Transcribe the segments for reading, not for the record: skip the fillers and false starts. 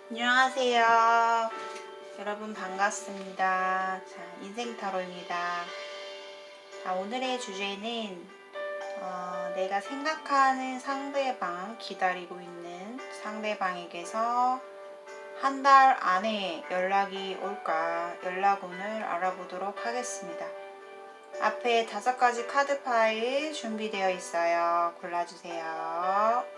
안녕하세요. 여러분 반갑습니다. 자, 인생 타로입니다. 자, 오늘의 주제는 내가 생각하는 상대방, 기다리고 있는 상대방에게서 한 달 안에 연락이 올까 연락운을 알아보도록 하겠습니다. 앞에 5가지 카드 파일 준비되어 있어요. 골라주세요.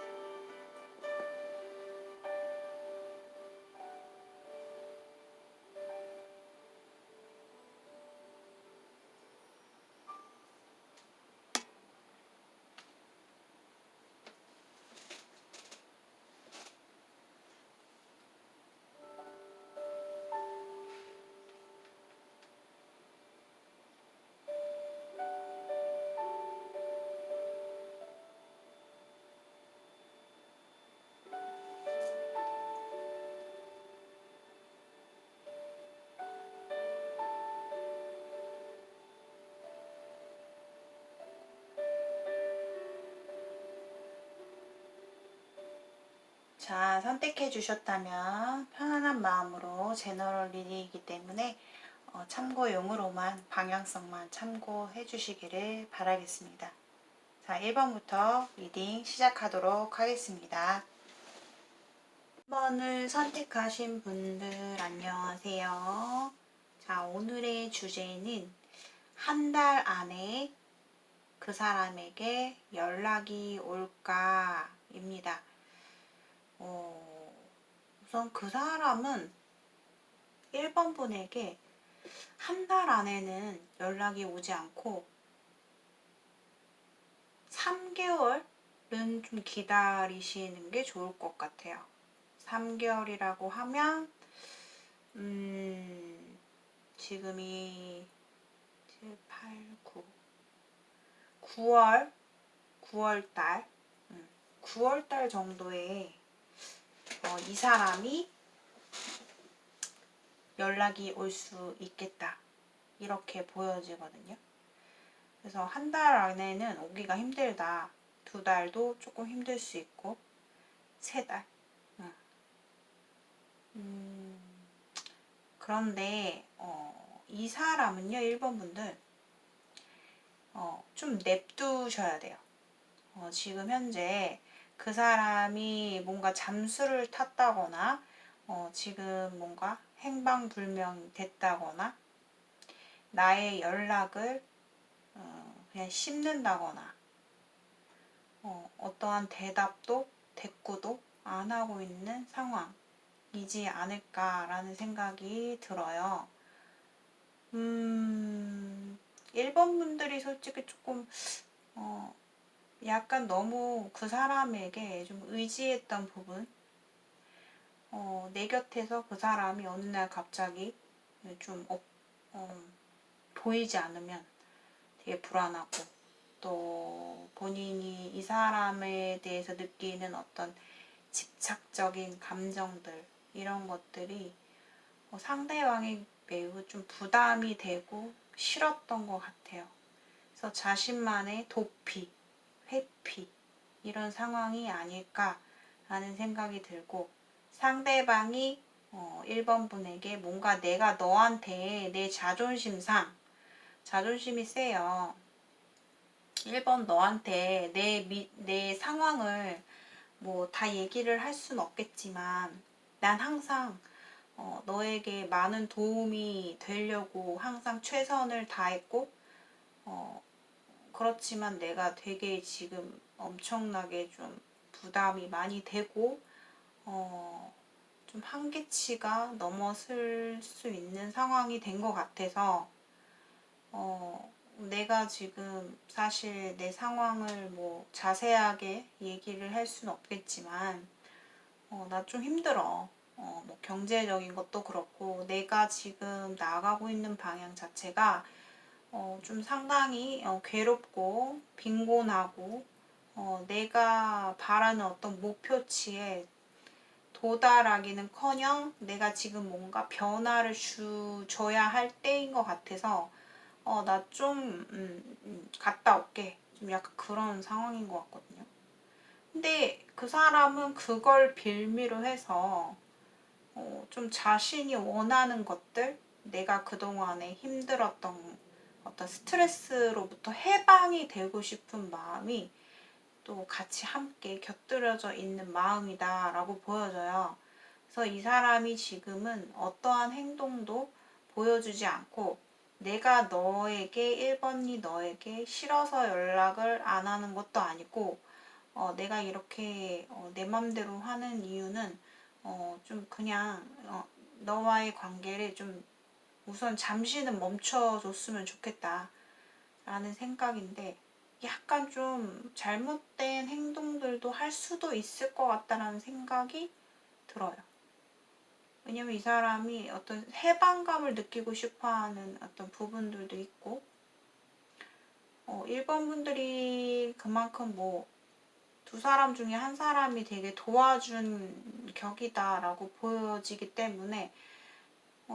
자, 선택해 주셨다면 편안한 마음으로 제너럴 리딩이기 때문에 참고용으로만 방향성만 참고해 주시기를 바라겠습니다. 자, 1번부터 리딩 시작하도록 하겠습니다. 1번을 선택하신 분들 안녕하세요. 자, 오늘의 주제는 한 달 안에 그 사람에게 연락이 올까 입니다. 우선 그 사람은 1번 분에게 한 달 안에는 연락이 오지 않고 3개월은 좀 기다리시는 게 좋을 것 같아요. 3개월이라고 하면 지금이 7, 8, 9 9월 9월달 9월달 정도에 이 사람이 연락이 올 수 있겠다 이렇게 보여지거든요. 그래서 한 달 안에는 오기가 힘들다. 2달도 조금 힘들 수 있고 3달. 그런데 이 사람은요, 1번 분들 좀 냅두셔야 돼요. 지금 현재 그 사람이 뭔가 잠수를 탔다거나 지금 뭔가 행방불명 됐다거나 나의 연락을 그냥 씹는다거나 어떠한 대답도 대꾸도 안 하고 있는 상황이지 않을까라는 생각이 들어요. 1번 분들이 솔직히 조금 약간 너무 그 사람에게 좀 의지했던 부분, 내 곁에서 그 사람이 어느 날 갑자기 좀 보이지 않으면 되게 불안하고, 또 본인이 이 사람에 대해서 느끼는 어떤 집착적인 감정들, 이런 것들이 상대방이 매우 좀 부담이 되고 싫었던 것 같아요. 그래서 자신만의 도피, 회피 이런 상황이 아닐까라는 생각이 들고, 상대방이 1번 분에게 뭔가 내가 너한테 내 자존심이 세요. 1번 너한테 내 상황을 뭐 다 얘기를 할 순 없겠지만 난 항상 너에게 많은 도움이 되려고 항상 최선을 다했고 그렇지만 내가 되게 지금 엄청나게 좀 부담이 많이 되고 좀 한계치가 넘어설 수 있는 상황이 된 것 같아서 내가 지금 사실 내 상황을 뭐 자세하게 얘기를 할 수는 없겠지만 나 좀 힘들어. 뭐 경제적인 것도 그렇고 내가 지금 나아가고 있는 방향 자체가 좀 상당히 괴롭고 빈곤하고 내가 바라는 어떤 목표치에 도달하기는커녕 내가 지금 뭔가 변화를 줘야 할 때인 것 같아서 나 좀 갔다 올게. 좀 약간 그런 상황인 것 같거든요. 근데 그 사람은 그걸 빌미로 해서 좀 자신이 원하는 것들, 내가 그동안에 힘들었던 어떤 스트레스로부터 해방이 되고 싶은 마음이 또 같이 함께 곁들여져 있는 마음이다 라고 보여져요. 그래서 이 사람이 지금은 어떠한 행동도 보여주지 않고 내가 너에게 1번이 너에게 싫어서 연락을 안 하는 것도 아니고 내가 이렇게 내 맘대로 하는 이유는 좀 그냥 너와의 관계를 좀 우선 잠시는 멈춰줬으면 좋겠다 라는 생각인데 약간 좀 잘못된 행동들도 할 수도 있을 것 같다라는 생각이 들어요. 왜냐면 이 사람이 어떤 해방감을 느끼고 싶어하는 어떤 부분들도 있고 1번 분들이 그만큼 뭐 두 사람 중에 한 사람이 되게 도와준 격이다라고 보여지기 때문에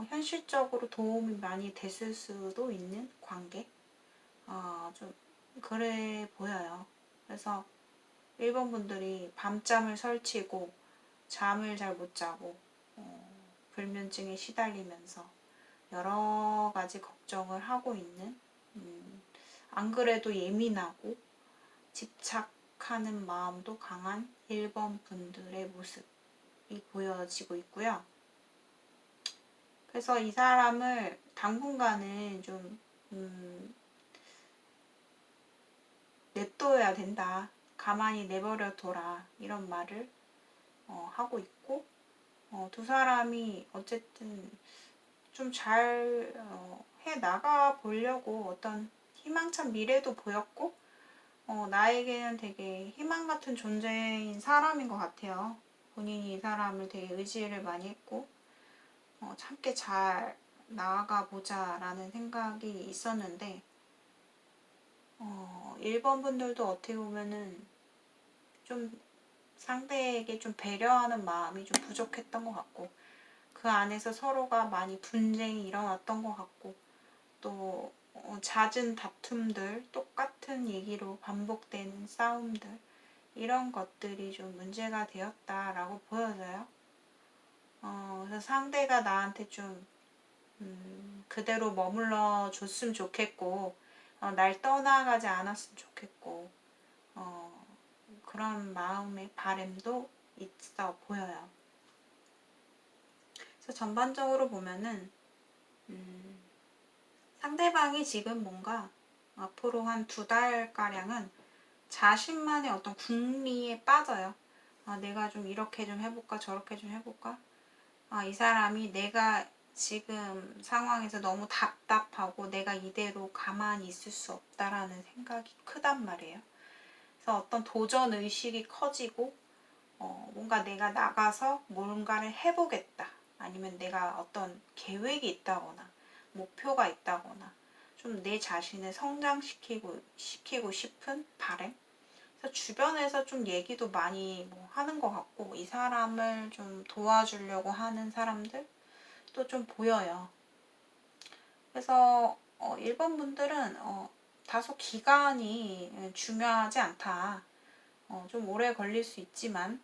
현실적으로 도움이 많이 됐을 수도 있는 관계? 좀 그래 보여요. 그래서 1번 분들이 밤잠을 설치고 잠을 잘 못 자고 불면증에 시달리면서 여러 가지 걱정을 하고 있는 안 그래도 예민하고 집착하는 마음도 강한 1번 분들의 모습이 보여지고 있고요. 그래서 이 사람을 당분간은 좀 냅둬야 된다. 가만히 내버려 둬라. 이런 말을 하고 있고 두 사람이 어쨌든 좀 잘 해 나가 보려고 어떤 희망찬 미래도 보였고 나에게는 되게 희망 같은 존재인 사람인 것 같아요. 본인이 이 사람을 되게 의지를 많이 했고 함께 잘 나아가 보자 라는 생각이 있었는데 1번 분들도 어떻게 보면은 좀 상대에게 좀 배려하는 마음이 좀 부족했던 것 같고 그 안에서 서로가 많이 분쟁이 일어났던 것 같고 또 잦은 다툼들, 똑같은 얘기로 반복되는 싸움들 이런 것들이 좀 문제가 되었다라고 보여져요. 그래서 상대가 나한테 좀 그대로 머물러 줬으면 좋겠고 날 떠나가지 않았으면 좋겠고 그런 마음의 바램도 있어 보여요. 그래서 전반적으로 보면은 상대방이 지금 뭔가 앞으로 한 2달가량은 자신만의 어떤 궁리에 빠져요. 내가 좀 이렇게 좀 해볼까 저렇게 좀 해볼까 이 사람이 내가 지금 상황에서 너무 답답하고 내가 이대로 가만히 있을 수 없다라는 생각이 크단 말이에요. 그래서 어떤 도전 의식이 커지고 뭔가 내가 나가서 뭔가를 해보겠다. 아니면 내가 어떤 계획이 있다거나 목표가 있다거나 좀 내 자신을 시키고 싶은 바람. 그래서 주변에서 좀 얘기도 많이 하는 것 같고 이 사람을 좀 도와주려고 하는 사람들 또 좀 보여요. 그래서 1번 분들은 다소 기간이 중요하지 않다. 좀 오래 걸릴 수 있지만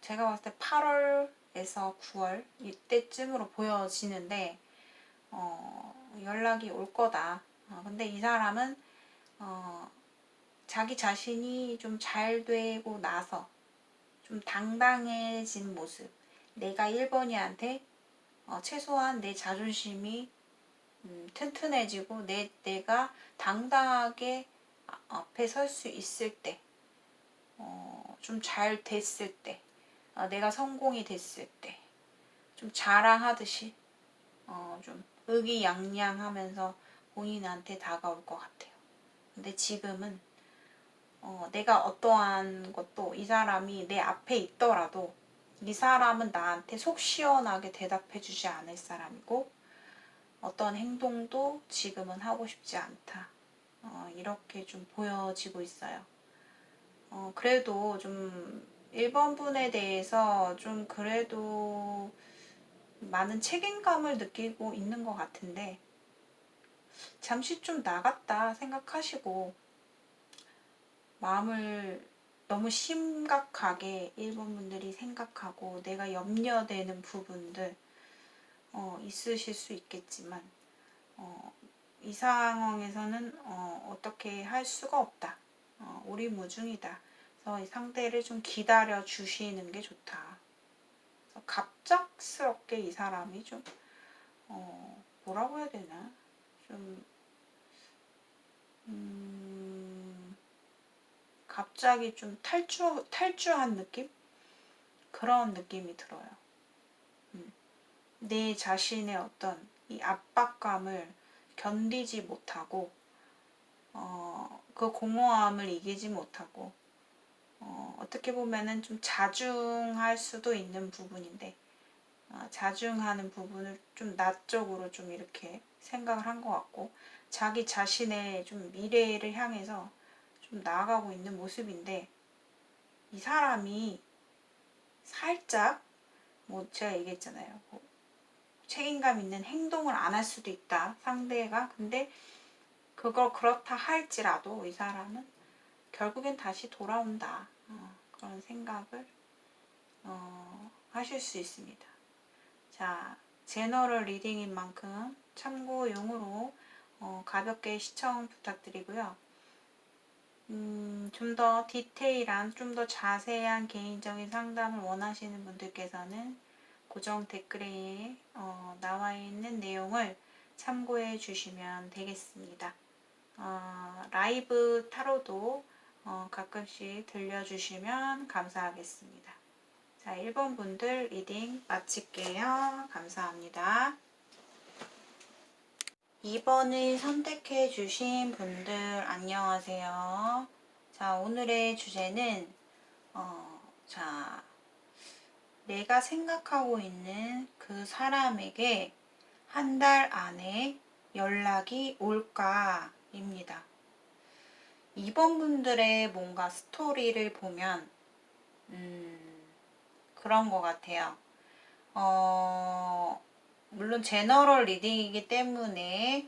제가 봤을 때 8월에서 9월 이때쯤으로 보여지는데 연락이 올 거다. 근데 이 사람은 자기 자신이 좀 잘 되고 나서 좀 당당해진 모습 내가 1번이한테 최소한 내 자존심이 튼튼해지고 내가 당당하게 앞에 설 수 있을 때 좀 잘 됐을 때 내가 성공이 됐을 때 좀 자랑하듯이 좀 의기양양하면서 본인한테 다가올 것 같아요. 근데 지금은 내가 어떠한 것도 이 사람이 내 앞에 있더라도 이 사람은 나한테 속 시원하게 대답해주지 않을 사람이고 어떤 행동도 지금은 하고 싶지 않다. 이렇게 좀 보여지고 있어요. 그래도 좀 1번 분에 대해서 좀 그래도 많은 책임감을 느끼고 있는 것 같은데 잠시 좀 나갔다 생각하시고 마음을 너무 심각하게 1번 분들이 생각하고 내가 염려되는 부분들 있으실 수 있겠지만 이 상황에서는 어떻게 할 수가 없다. 오리무중이다. 그래서 이 상대를 좀 기다려 주시는 게 좋다. 그래서 갑작스럽게 이 사람이 좀 뭐라고 해야 되나? 좀 갑자기 좀 탈주한 느낌? 그런 느낌이 들어요. 내 자신의 어떤 이 압박감을 견디지 못하고 그 공허함을 이기지 못하고 어떻게 보면은 좀 자중할 수도 있는 부분인데 자중하는 부분을 좀 나쪽으로 좀 이렇게 생각을 한 것 같고 자기 자신의 좀 미래를 향해서 좀 나아가고 있는 모습인데 이 사람이 살짝 뭐 제가 얘기했잖아요. 뭐 책임감 있는 행동을 안 할 수도 있다. 상대가. 근데 그걸 그렇다 할지라도 이 사람은 결국엔 다시 돌아온다. 그런 생각을 하실 수 있습니다. 자, 제너럴 리딩인 만큼 참고용으로 가볍게 시청 부탁드리고요. 좀 더 디테일한, 좀 더 자세한 개인적인 상담을 원하시는 분들께서는 고정 댓글에 나와 있는 내용을 참고해 주시면 되겠습니다. 라이브 타로도 가끔씩 들려주시면 감사하겠습니다. 자, 1번 분들 리딩 마칠게요. 감사합니다. 2번을 선택해 주신 분들 안녕하세요. 자, 오늘의 주제는 자, 내가 생각하고 있는 그 사람에게 한 달 안에 연락이 올까? 입니다. 2번 분들의 뭔가 스토리를 보면 그런 것 같아요. 물론 제너럴 리딩이기 때문에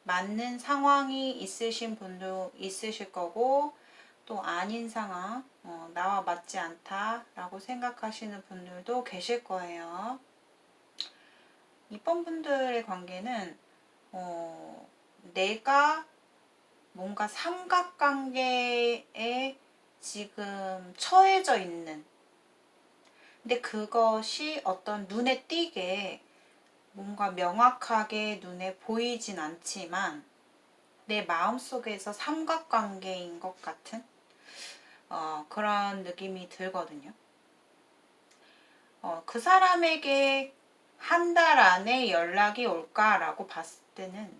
맞는 상황이 있으신 분도 있으실 거고 또 아닌 상황, 나와 맞지 않다라고 생각하시는 분들도 계실 거예요. 2번 분들의 관계는 내가 뭔가 삼각관계에 지금 처해져 있는 근데 그것이 어떤 눈에 띄게 뭔가 명확하게 눈에 보이진 않지만 내 마음속에서 삼각관계인 것 같은 그런 느낌이 들거든요. 그 사람에게 한 달 안에 연락이 올까라고 봤을 때는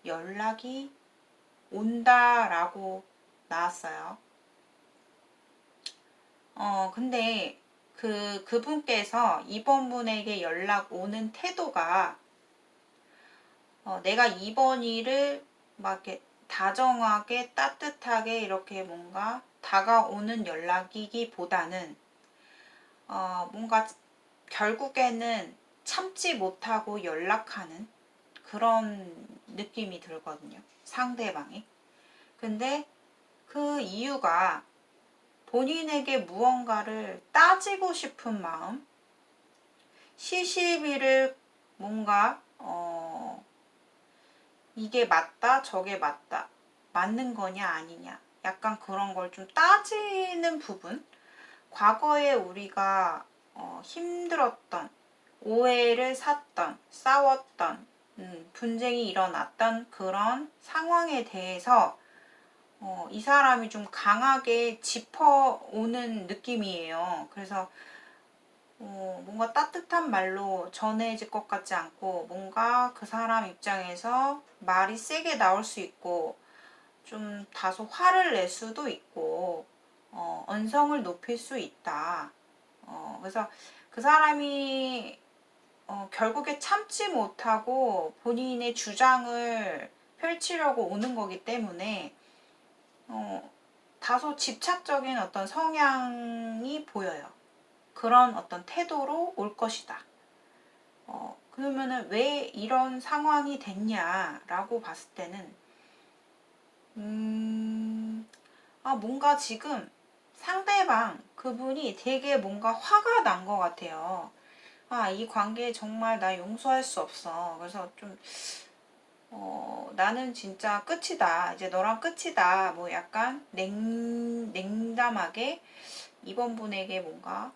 연락이 온다라고 나왔어요. 근데 그분께서 이번 분에게 연락 오는 태도가 내가 이번 일을 막 이렇게 다정하게 따뜻하게 이렇게 뭔가 다가오는 연락이기보다는 뭔가 결국에는 참지 못하고 연락하는 그런 느낌이 들거든요. 상대방이. 근데 그 이유가 본인에게 무언가를 따지고 싶은 마음, 시시비를 뭔가 이게 맞다, 저게 맞다, 맞는 거냐 아니냐 약간 그런 걸 좀 따지는 부분, 과거에 우리가 힘들었던, 오해를 샀던, 싸웠던, 분쟁이 일어났던 그런 상황에 대해서 이 사람이 좀 강하게 짚어오는 느낌이에요. 그래서 뭔가 따뜻한 말로 전해질 것 같지 않고 뭔가 그 사람 입장에서 말이 세게 나올 수 있고 좀 다소 화를 낼 수도 있고 언성을 높일 수 있다. 그래서 그 사람이 결국에 참지 못하고 본인의 주장을 펼치려고 오는 거기 때문에 다소 집착적인 어떤 성향이 보여요. 그런 어떤 태도로 올 것이다. 그러면은 왜 이런 상황이 됐냐라고 봤을 때는 뭔가 지금 상대방 그분이 되게 뭔가 화가 난 것 같아요. 이 관계 정말 나 용서할 수 없어. 그래서 좀, 나는 진짜 끝이다. 이제 너랑 끝이다. 뭐 약간 냉담하게 이번 분에게 뭔가,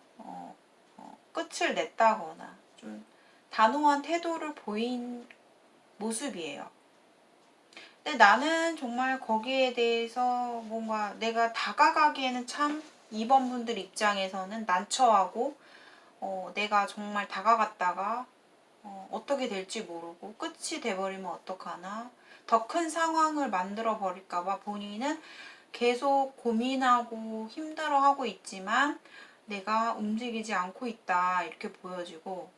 끝을 냈다거나 좀 단호한 태도를 보인 모습이에요. 근데 나는 정말 거기에 대해서 뭔가 내가 다가가기에는 참 이번 분들 입장에서는 난처하고, 내가 정말 다가갔다가 어떻게 될지 모르고 끝이 돼버리면 어떡하나, 더 큰 상황을 만들어 버릴까봐 본인은 계속 고민하고 힘들어하고 있지만 내가 움직이지 않고 있다 이렇게 보여지고,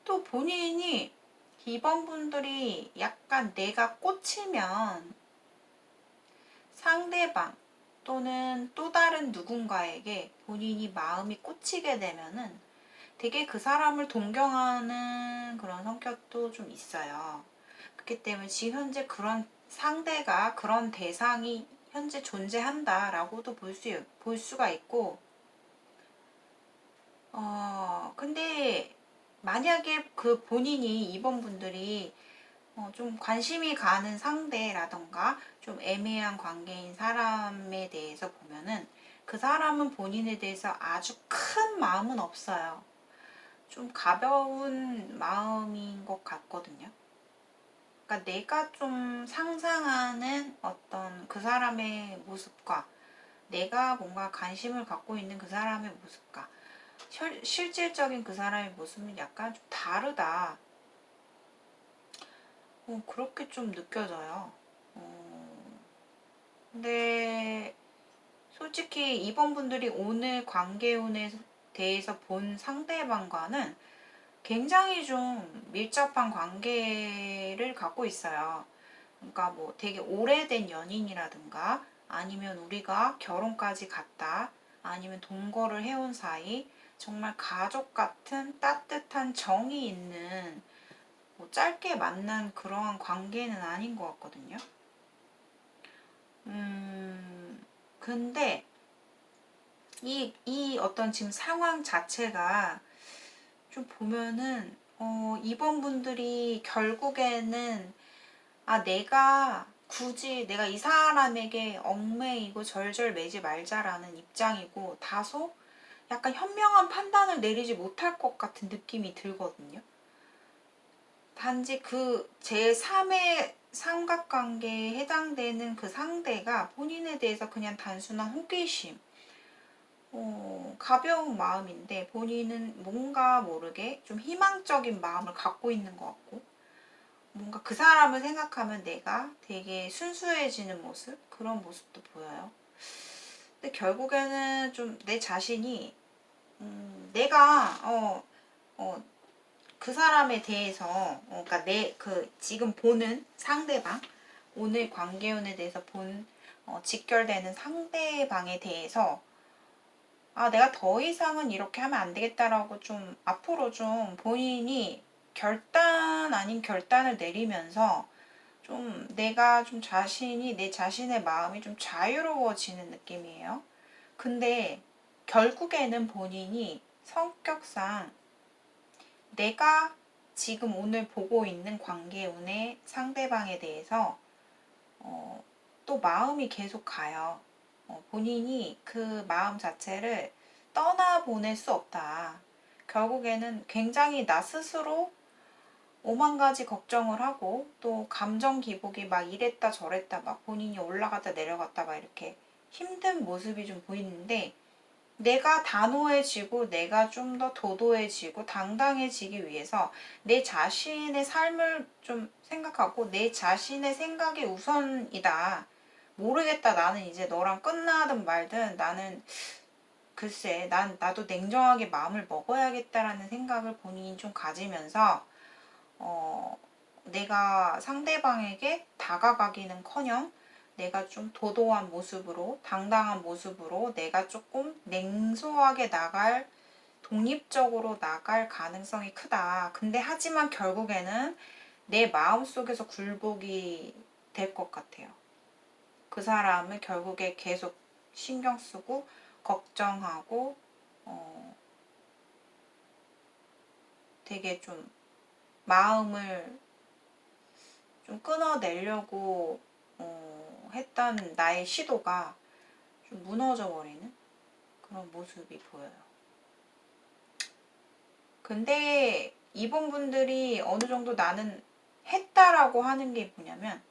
또 본인이 이번 분들이 약간 내가 꽂히면 상대방 또는 또 다른 누군가에게 본인이 마음이 꽂히게 되면은 되게 그 사람을 동경하는 그런 성격도 좀 있어요. 그렇기 때문에 지금 현재 그런 상대가, 그런 대상이 현재 존재한다라고도 볼 수가 있고, 근데 만약에 그 본인이 이번 분들이 좀 관심이 가는 상대라던가 좀 애매한 관계인 사람에 대해서 보면은 그 사람은 본인에 대해서 아주 큰 마음은 없어요. 좀 가벼운 마음인 것 같거든요. 그러니까 내가 좀 상상하는 어떤 그 사람의 모습과 내가 뭔가 관심을 갖고 있는 그 사람의 모습과 실질적인 그 사람의 모습은 약간 좀 다르다. 그렇게 좀 느껴져요. 근데 솔직히 이번 분들이 오늘 관계운에 대해서 본 상대방과는 굉장히 좀 밀접한 관계를 갖고 있어요. 그러니까 뭐 되게 오래된 연인이라든가 아니면 우리가 결혼까지 갔다 아니면 동거를 해온 사이, 정말 가족 같은 따뜻한 정이 있는 뭐 짧게 만난 그러한 관계는 아닌 것 같거든요. 근데 이 어떤 지금 상황 자체가 좀 보면은, 이번 분들이 결국에는, 내가 굳이 내가 이 사람에게 얽매이고 절절 매지 말자라는 입장이고, 다소 약간 현명한 판단을 내리지 못할 것 같은 느낌이 들거든요. 단지 그 제3의 삼각관계에 해당되는 그 상대가 본인에 대해서 그냥 단순한 호기심, 가벼운 마음인데 본인은 뭔가 모르게 좀 희망적인 마음을 갖고 있는 것 같고, 뭔가 그 사람을 생각하면 내가 되게 순수해지는 모습? 그런 모습도 보여요. 근데 결국에는 좀 내 자신이, 내가, 그 사람에 대해서, 그러니까 지금 보는 상대방, 오늘 관계운에 대해서 직결되는 상대방에 대해서, 내가 더 이상은 이렇게 하면 안 되겠다라고 좀 앞으로 좀 본인이 결단 아닌 결단을 내리면서 좀 내가 좀 내 자신의 마음이 좀 자유로워지는 느낌이에요. 근데 결국에는 본인이 성격상 내가 지금 오늘 보고 있는 관계운의 상대방에 대해서 또 마음이 계속 가요. 본인이 그 마음 자체를 떠나보낼 수 없다. 결국에는 굉장히 나 스스로 오만 가지 걱정을 하고 또 감정 기복이 막 이랬다 저랬다 막 본인이 올라갔다 내려갔다 막 이렇게 힘든 모습이 좀 보이는데, 내가 단호해지고 내가 좀 더 도도해지고 당당해지기 위해서 내 자신의 삶을 좀 생각하고 내 자신의 생각이 우선이다. 모르겠다. 나는 이제 너랑 끝나든 말든 나는 글쎄 나도 냉정하게 마음을 먹어야겠다라는 생각을 본인이 좀 가지면서 어, 내가 상대방에게 다가가기는커녕 내가 좀 도도한 모습으로, 당당한 모습으로 내가 조금 냉소하게 독립적으로 나갈 가능성이 크다. 근데 하지만 결국에는 내 마음속에서 굴복이 될 것 같아요. 그 사람을 결국에 계속 신경 쓰고 걱정하고 되게 좀 마음을 좀 끊어내려고 했던 나의 시도가 좀 무너져 버리는 그런 모습이 보여요. 근데 이번 분들이 어느 정도 나는 했다라고 하는 게 뭐냐면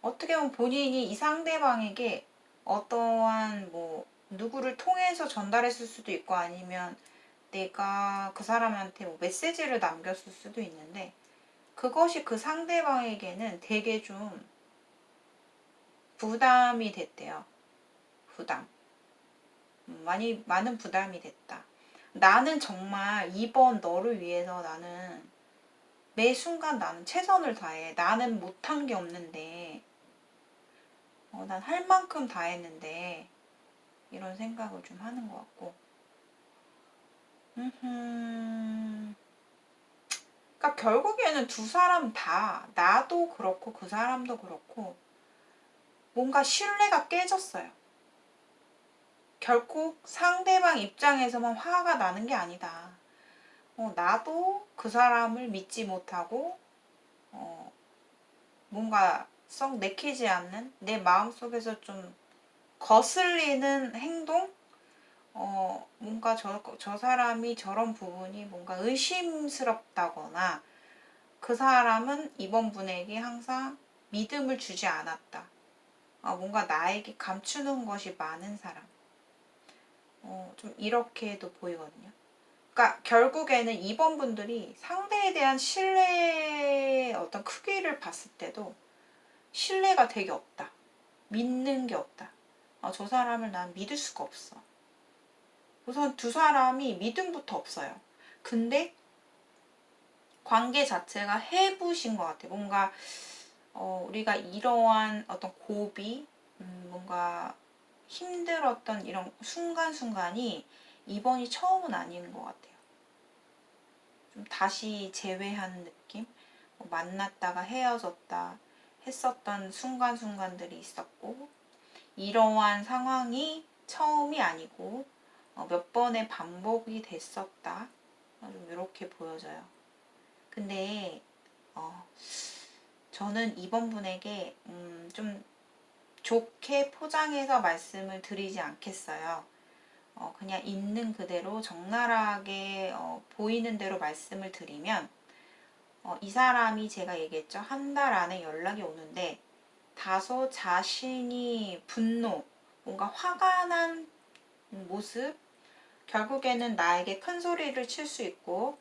어떻게 보면 본인이 이 상대방에게 어떠한 뭐 누구를 통해서 전달했을 수도 있고 아니면 내가 그 사람한테 뭐 메시지를 남겼을 수도 있는데 그것이 그 상대방에게는 되게 좀 부담이 됐대요. 부담. 많은 부담이 됐다. 나는 정말 이번 너를 위해서 나는 매 순간 나는 최선을 다해. 나는 못한 게 없는데 난 할 만큼 다 했는데 이런 생각을 좀 하는 것 같고 그러니까 결국에는 두 사람 다 나도 그렇고 그 사람도 그렇고 뭔가 신뢰가 깨졌어요. 결국 상대방 입장에서만 화가 나는 게 아니다. 나도 그 사람을 믿지 못하고 뭔가 썩 내키지 않는 내 마음속에서 좀 거슬리는 행동? 뭔가 저 사람이 저런 부분이 뭔가 의심스럽다거나 그 사람은 이번 분에게 항상 믿음을 주지 않았다. 뭔가 나에게 감추는 것이 많은 사람. 좀 이렇게도 보이거든요. 그러니까 결국에는 이번 분들이 상대에 대한 신뢰의 어떤 크기를 봤을 때도 신뢰가 되게 없다. 믿는 게 없다. 저 사람을 난 믿을 수가 없어. 우선 두 사람이 믿음부터 없어요. 근데 관계 자체가 해부신 것 같아요. 뭔가 우리가 이러한 어떤 고비, 뭔가 힘들었던 이런 순간순간이 이번이 처음은 아닌 것 같아요. 좀 다시 재회한 느낌? 만났다가 헤어졌다 했었던 순간순간들이 있었고 이러한 상황이 처음이 아니고 몇 번의 반복이 됐었다. 좀 이렇게 보여져요. 근데 저는 이번 분에게 좀 좋게 포장해서 말씀을 드리지 않겠어요. 그냥 있는 그대로 적나라하게 보이는 대로 말씀을 드리면 이 사람이 제가 얘기했죠. 한 달 안에 연락이 오는데 다소 자신이 분노, 뭔가 화가 난 모습, 결국에는 나에게 큰 소리를 칠 수 있고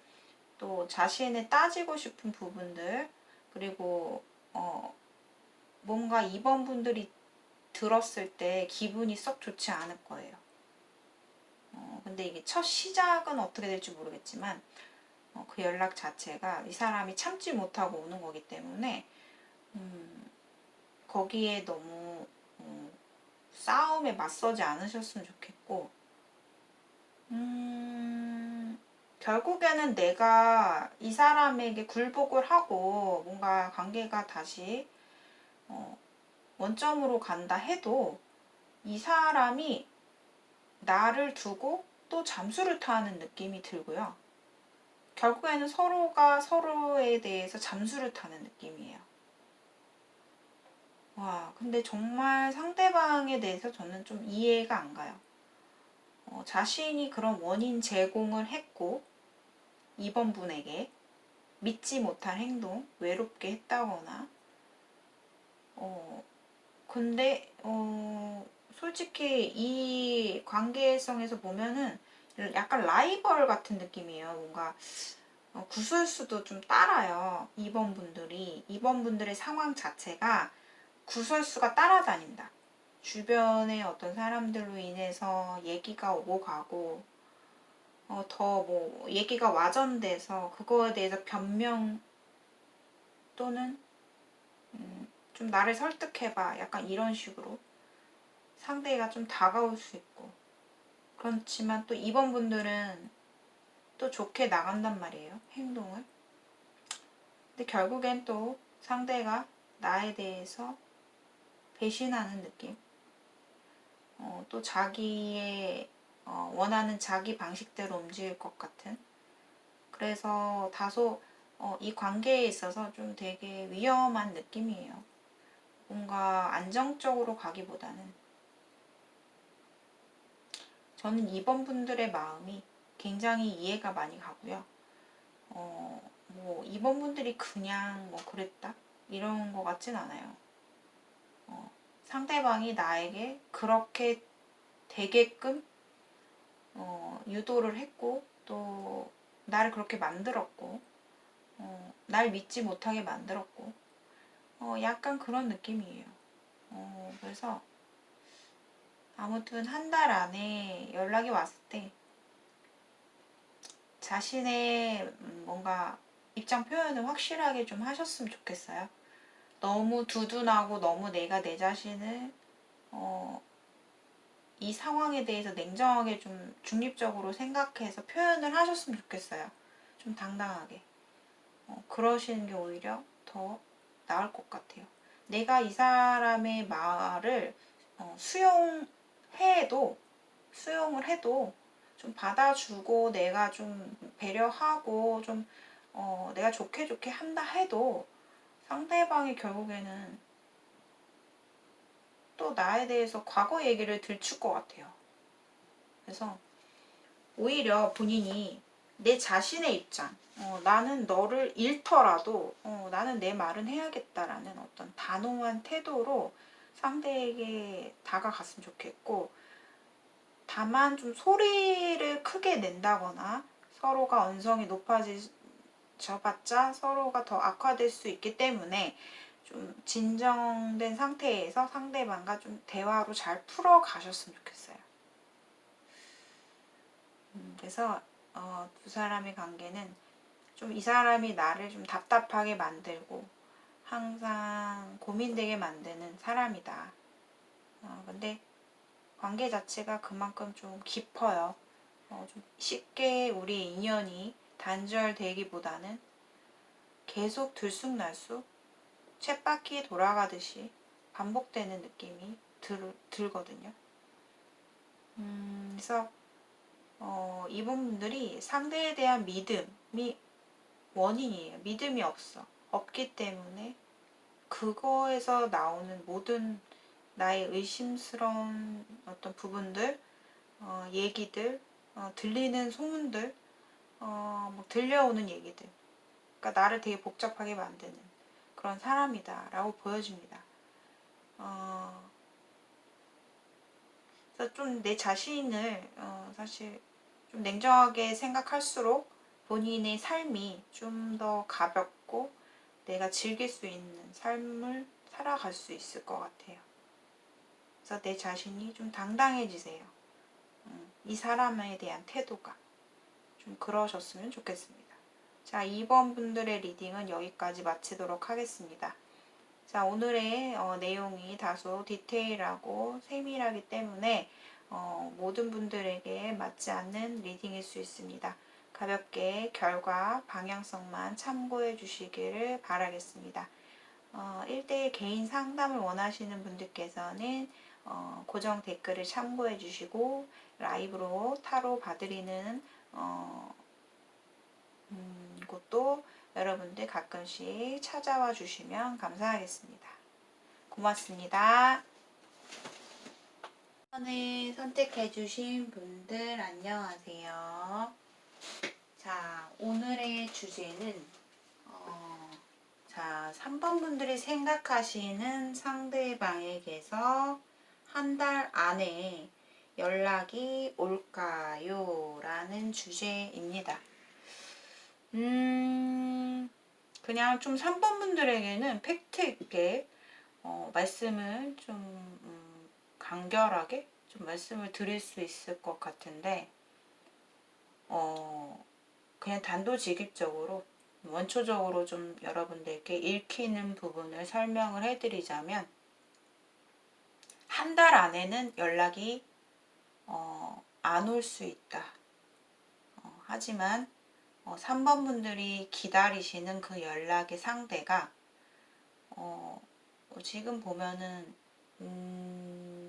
또 자신의 따지고 싶은 부분들 그리고 뭔가 이번 분들이 들었을 때 기분이 썩 좋지 않을 거예요. 근데 이게 첫 시작은 어떻게 될지 모르겠지만 그 연락 자체가 이 사람이 참지 못하고 오는 거기 때문에 거기에 너무 싸움에 맞서지 않으셨으면 좋겠고 결국에는 내가 이 사람에게 굴복을 하고 뭔가 관계가 다시 원점으로 간다 해도 이 사람이 나를 두고 또 잠수를 타는 느낌이 들고요. 결국에는 서로가 서로에 대해서 잠수를 타는 느낌이에요. 와, 근데 정말 상대방에 대해서 저는 좀 이해가 안 가요. 자신이 그런 원인 제공을 했고, 이번 분에게 믿지 못할 행동, 외롭게 했다거나, 근데, 솔직히 이 관계성에서 보면은 약간 라이벌 같은 느낌이에요. 뭔가 구설수도 좀 따라요. 이번 분들의 상황 자체가 구설수가 따라다닌다. 주변의 어떤 사람들로 인해서 얘기가 오고 가고 더 뭐 얘기가 와전돼서 그거에 대해서 변명 또는 좀 나를 설득해봐 약간 이런 식으로 상대가 좀 다가올 수 있고 그렇지만 또 이번 분들은 또 좋게 나간단 말이에요. 행동을. 근데 결국엔 또 상대가 나에 대해서 배신하는 느낌, 또 자기의 원하는 자기 방식대로 움직일 것 같은, 그래서 다소 이 관계에 있어서 좀 되게 위험한 느낌이에요. 뭔가 안정적으로 가기보다는 저는 이번 분들의 마음이 굉장히 이해가 많이 가고요. 뭐 이번 분들이 그냥 뭐 그랬다 이런 것 같진 않아요. 상대방이 나에게 그렇게 되게끔 유도를 했고 또 나를 그렇게 만들었고 날 믿지 못하게 만들었고 약간 그런 느낌이에요. 그래서 아무튼 한 달 안에 연락이 왔을 때 자신의 뭔가 입장 표현을 확실하게 좀 하셨으면 좋겠어요. 너무 두둔하고 너무 내가 내 자신을 이 상황에 대해서 냉정하게 좀 중립적으로 생각해서 표현을 하셨으면 좋겠어요. 좀 당당하게. 그러시는 게 오히려 더 나을 것 같아요. 내가 이 사람의 말을 수용을 해도 좀 받아주고 내가 좀 배려하고 좀 내가 좋게 좋게 한다 해도 상대방이 결국에는 또 나에 대해서 과거 얘기를 들출 것 같아요. 그래서 오히려 본인이 내 자신의 입장, 나는 너를 잃더라도 나는 내 말은 해야겠다라는 어떤 단호한 태도로 상대에게 다가갔으면 좋겠고, 다만 좀 소리를 크게 낸다거나 서로가 언성이 높아져봤자 서로가 더 악화될 수 있기 때문에 좀 진정된 상태에서 상대방과 좀 대화로 잘 풀어가셨으면 좋겠어요. 그래서 두 사람의 관계는 좀 이 사람이 나를 좀 답답하게 만들고 항상 고민되게 만드는 사람이다. 근데 관계 자체가 그만큼 좀 깊어요. 좀 쉽게 우리 인연이 단절되기보다는 계속 들쑥날쑥 쳇바퀴 돌아가듯이 반복되는 느낌이 들거든요. 그래서 이분들이 상대에 대한 믿음이 원인이에요. 믿음이 없기 때문에 그거에서 나오는 모든 나의 의심스러운 어떤 부분들, 얘기들, 들리는 소문들, 뭐 들려오는 얘기들, 그러니까 나를 되게 복잡하게 만드는 그런 사람이다라고 보여집니다. 그래서 좀 내 자신을 사실 좀 냉정하게 생각할수록 본인의 삶이 좀 더 가볍고 내가 즐길 수 있는 삶을 살아갈 수 있을 것 같아요. 그래서 내 자신이 좀 당당해지세요. 이 사람에 대한 태도가 좀 그러셨으면 좋겠습니다. 자, 2번 분들의 리딩은 여기까지 마치도록 하겠습니다. 자, 오늘의 내용이 다소 디테일하고 세밀하기 때문에 모든 분들에게 맞지 않는 리딩일 수 있습니다. 가볍게 결과 방향성만 참고해 주시기를 바라겠습니다. 1대1 개인 상담을 원하시는 분들께서는 고정 댓글을 참고해 주시고 라이브로 타로 봐드리는 곳도 여러분들 가끔씩 찾아와 주시면 감사하겠습니다. 고맙습니다. 오늘 선택해 주신 분들 안녕하세요. 자, 오늘의 주제는 자, 3번 분들이 생각하시는 상대방에게서 한 달 안에 연락이 올까요? 라는 주제입니다. 그냥 좀 3번 분들에게는 팩트 있게 말씀을 좀 간결하게 좀 말씀을 드릴 수 있을 것 같은데 그냥 단도직입적으로 원초적으로 좀 여러분들께 읽히는 부분을 설명을 해드리자면 한 달 안에는 연락이 안 올 수 있다. 하지만 3번 분들이 기다리시는 그 연락의 상대가 지금 보면은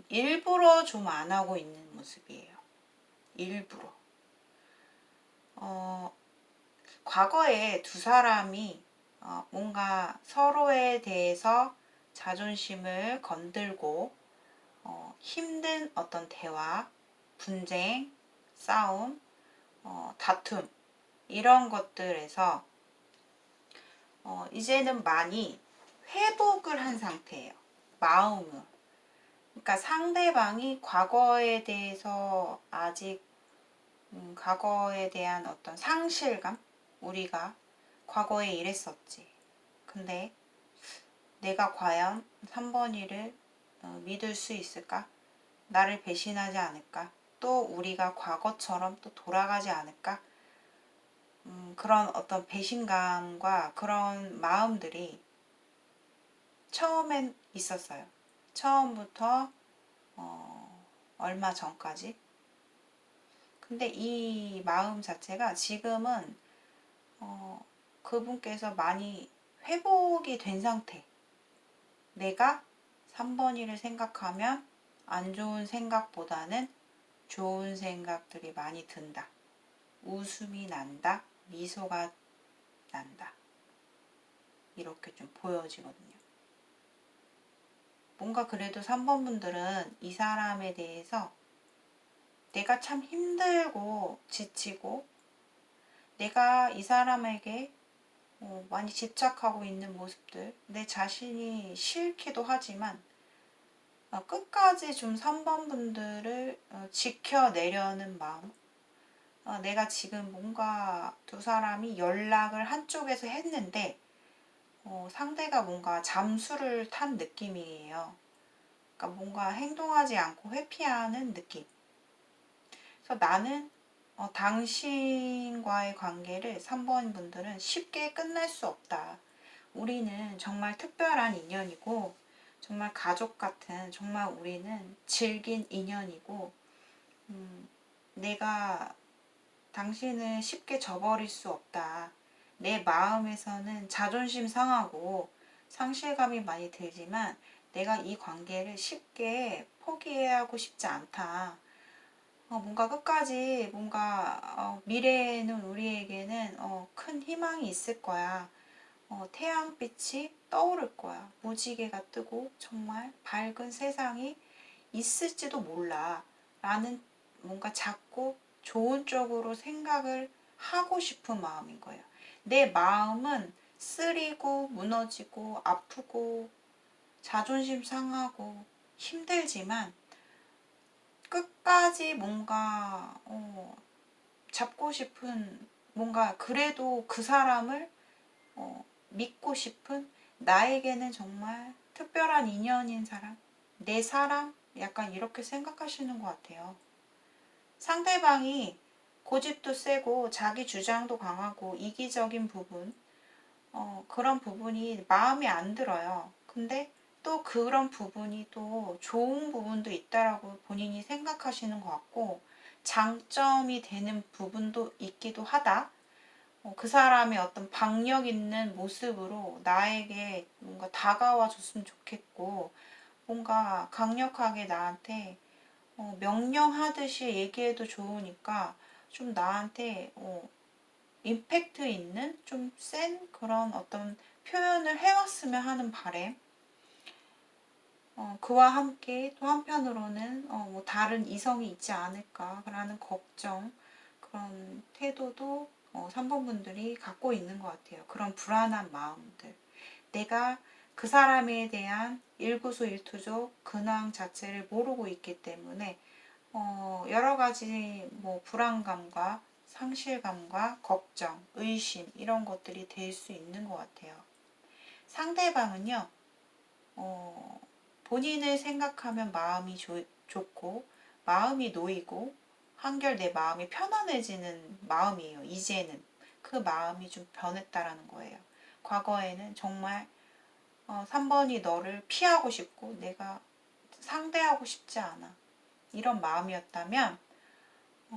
일부러 좀 안 하고 있는 모습이에요. 일부러. 과거에 두 사람이 뭔가 서로에 대해서 자존심을 건들고 힘든 어떤 대화, 분쟁, 싸움, 다툼 이런 것들에서 이제는 많이 회복을 한 상태예요. 마음을. 그러니까 상대방이 과거에 대해서 아직 과거에 대한 어떤 상실감? 우리가 과거에 이랬었지. 근데 내가 과연 3번이를 믿을 수 있을까? 나를 배신하지 않을까? 또 우리가 과거처럼 또 돌아가지 않을까? 그런 어떤 배신감과 그런 마음들이 처음엔 있었어요. 처음부터 얼마 전까지. 근데 이 마음 자체가 지금은 그분께서 많이 회복이 된 상태. 내가 3번이를 생각하면 안 좋은 생각보다는 좋은 생각들이 많이 든다. 웃음이 난다. 미소가 난다. 이렇게 좀 보여지거든요. 뭔가 그래도 3번 분들은 이 사람에 대해서 내가 참 힘들고 지치고 내가 이 사람에게 많이 집착하고 있는 모습들, 내 자신이 싫기도 하지만 끝까지 좀 3번 분들을 지켜내려는 마음. 내가 지금 뭔가 두 사람이 연락을 한쪽에서 했는데 상대가 뭔가 잠수를 탄 느낌이에요. 그러니까 뭔가 행동하지 않고 회피하는 느낌. 그래서 나는 당신과의 관계를 3번 분들은 쉽게 끝낼 수 없다. 우리는 정말 특별한 인연이고 정말 가족 같은 정말 우리는 질긴 인연이고 내가 당신을 쉽게 저버릴 수 없다. 내 마음에서는 자존심 상하고 상실감이 많이 들지만 내가 이 관계를 쉽게 포기하고 싶지 않다. 뭔가 끝까지 뭔가 미래에는 우리에게는 큰 희망이 있을 거야. 태양빛이 떠오를 거야. 무지개가 뜨고 정말 밝은 세상이 있을지도 몰라. 라는 뭔가 자꾸 좋은 쪽으로 생각을 하고 싶은 마음인 거예요. 내 마음은 쓰리고 무너지고 아프고 자존심 상하고 힘들지만 끝까지 뭔가 잡고 싶은 뭔가 그래도 그 사람을 믿고 싶은 나에게는 정말 특별한 인연인 사람, 내 사람 약간 이렇게 생각하시는 것 같아요. 상대방이 고집도 세고 자기 주장도 강하고 이기적인 부분 그런 부분이 마음에 안 들어요. 근데 또 그런 부분이 또 좋은 부분도 있다라고 본인이 생각하시는 것 같고 장점이 되는 부분도 있기도 하다. 그 사람의 어떤 박력 있는 모습으로 나에게 뭔가 다가와 줬으면 좋겠고 뭔가 강력하게 나한테 명령하듯이 얘기해도 좋으니까 좀 나한테 임팩트 있는 좀 센 그런 어떤 표현을 해왔으면 하는 바람. 그와 함께 또 한편으로는 뭐 다른 이성이 있지 않을까라는 걱정 그런 태도도 3번 분들이 갖고 있는 것 같아요. 그런 불안한 마음들. 내가 그 사람에 대한 일구수일투족 근황 자체를 모르고 있기 때문에 여러 가지 뭐 불안감과 상실감과 걱정, 의심 이런 것들이 될 수 있는 것 같아요. 상대방은요, 본인을 생각하면 마음이 좋고 마음이 놓이고 한결 내 마음이 편안해지는 마음이에요. 이제는 그 마음이 좀 변했다라는 거예요. 과거에는 정말 3번이 너를 피하고 싶고 내가 상대하고 싶지 않아. 이런 마음이었다면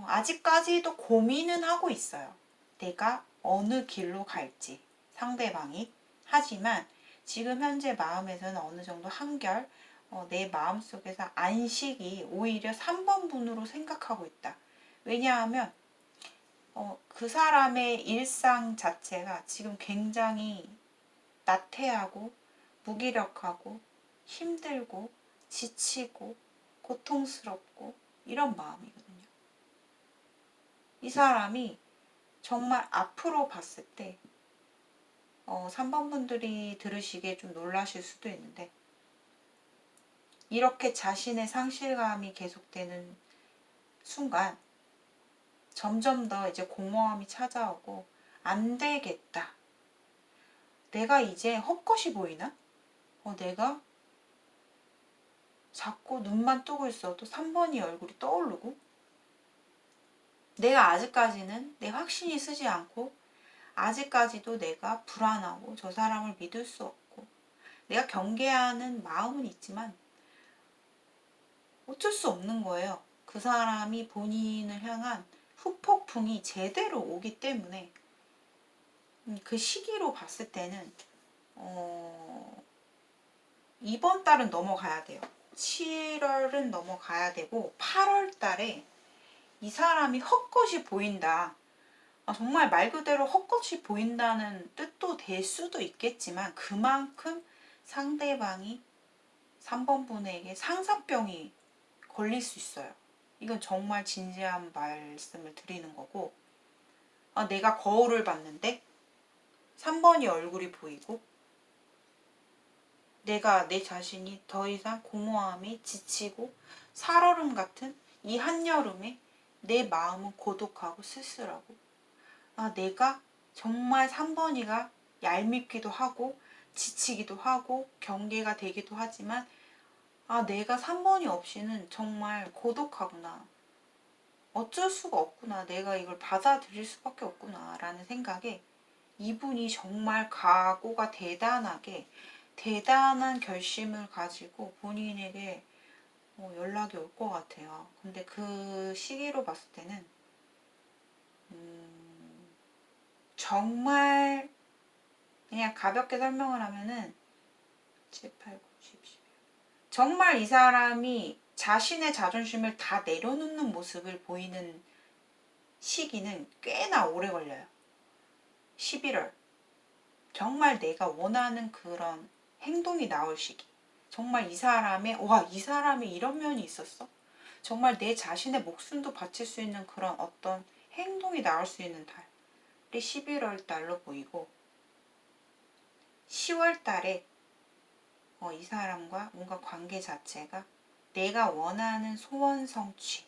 아직까지도 고민은 하고 있어요. 내가 어느 길로 갈지 상대방이. 하지만 지금 현재 마음에서는 어느 정도 한결 내 마음속에서 안식이 오히려 3번 분으로 생각하고 있다. 왜냐하면 그 사람의 일상 자체가 지금 굉장히 나태하고 무기력하고 힘들고 지치고 고통스럽고 이런 마음이거든요. 이 사람이 정말 앞으로 봤을 때 3번 분들이 들으시기에 좀 놀라실 수도 있는데, 이렇게 자신의 상실감이 계속되는 순간 점점 더 이제 공허함이 찾아오고, 안 되겠다. 내가 이제 헛것이 보이나? 내가 자꾸 눈만 뜨고 있어도 3번이 얼굴이 떠오르고, 내가 아직까지는 내 확신이 쓰지 않고, 아직까지도 내가 불안하고 저 사람을 믿을 수 없고, 내가 경계하는 마음은 있지만 어쩔 수 없는 거예요. 그 사람이 본인을 향한 후폭풍이 제대로 오기 때문에 그 시기로 봤을 때는 이번 달은 넘어가야 돼요. 7월은 넘어가야 되고 8월 달에 이 사람이 헛것이 보인다. 정말 말 그대로 헛것이 보인다는 뜻도 될 수도 있겠지만, 그만큼 상대방이 3번 분에게 상사병이 걸릴 수 있어요. 이건 정말 진지한 말씀을 드리는 거고, 내가 거울을 봤는데 3번이 얼굴이 보이고, 내가 내 자신이 더 이상 공허함이 지치고 살얼음 같은 이 한여름에 내 마음은 고독하고 쓸쓸하고, 내가 정말 3번이가 얄밉기도 하고 지치기도 하고 경계가 되기도 하지만, 내가 3번이 없이는 정말 고독하구나. 어쩔 수가 없구나. 내가 이걸 받아들일 수밖에 없구나. 라는 생각에 이분이 정말 각오가 대단한 결심을 가지고 본인에게 연락이 올 것 같아요. 근데 그 시기로 봤을 때는 정말 그냥 가볍게 설명을 하면은 7, 8, 9, 10, 11 정말 이 사람이 자신의 자존심을 다 내려놓는 모습을 보이는 시기는 꽤나 오래 걸려요. 11월. 정말 내가 원하는 그런 행동이 나올 시기. 정말 이 사람이 이런 면이 있었어? 정말 내 자신의 목숨도 바칠 수 있는 그런 어떤 행동이 나올 수 있는 달이 11월 달로 보이고, 10월 달에 이 사람과 뭔가 관계 자체가 내가 원하는 소원 성취,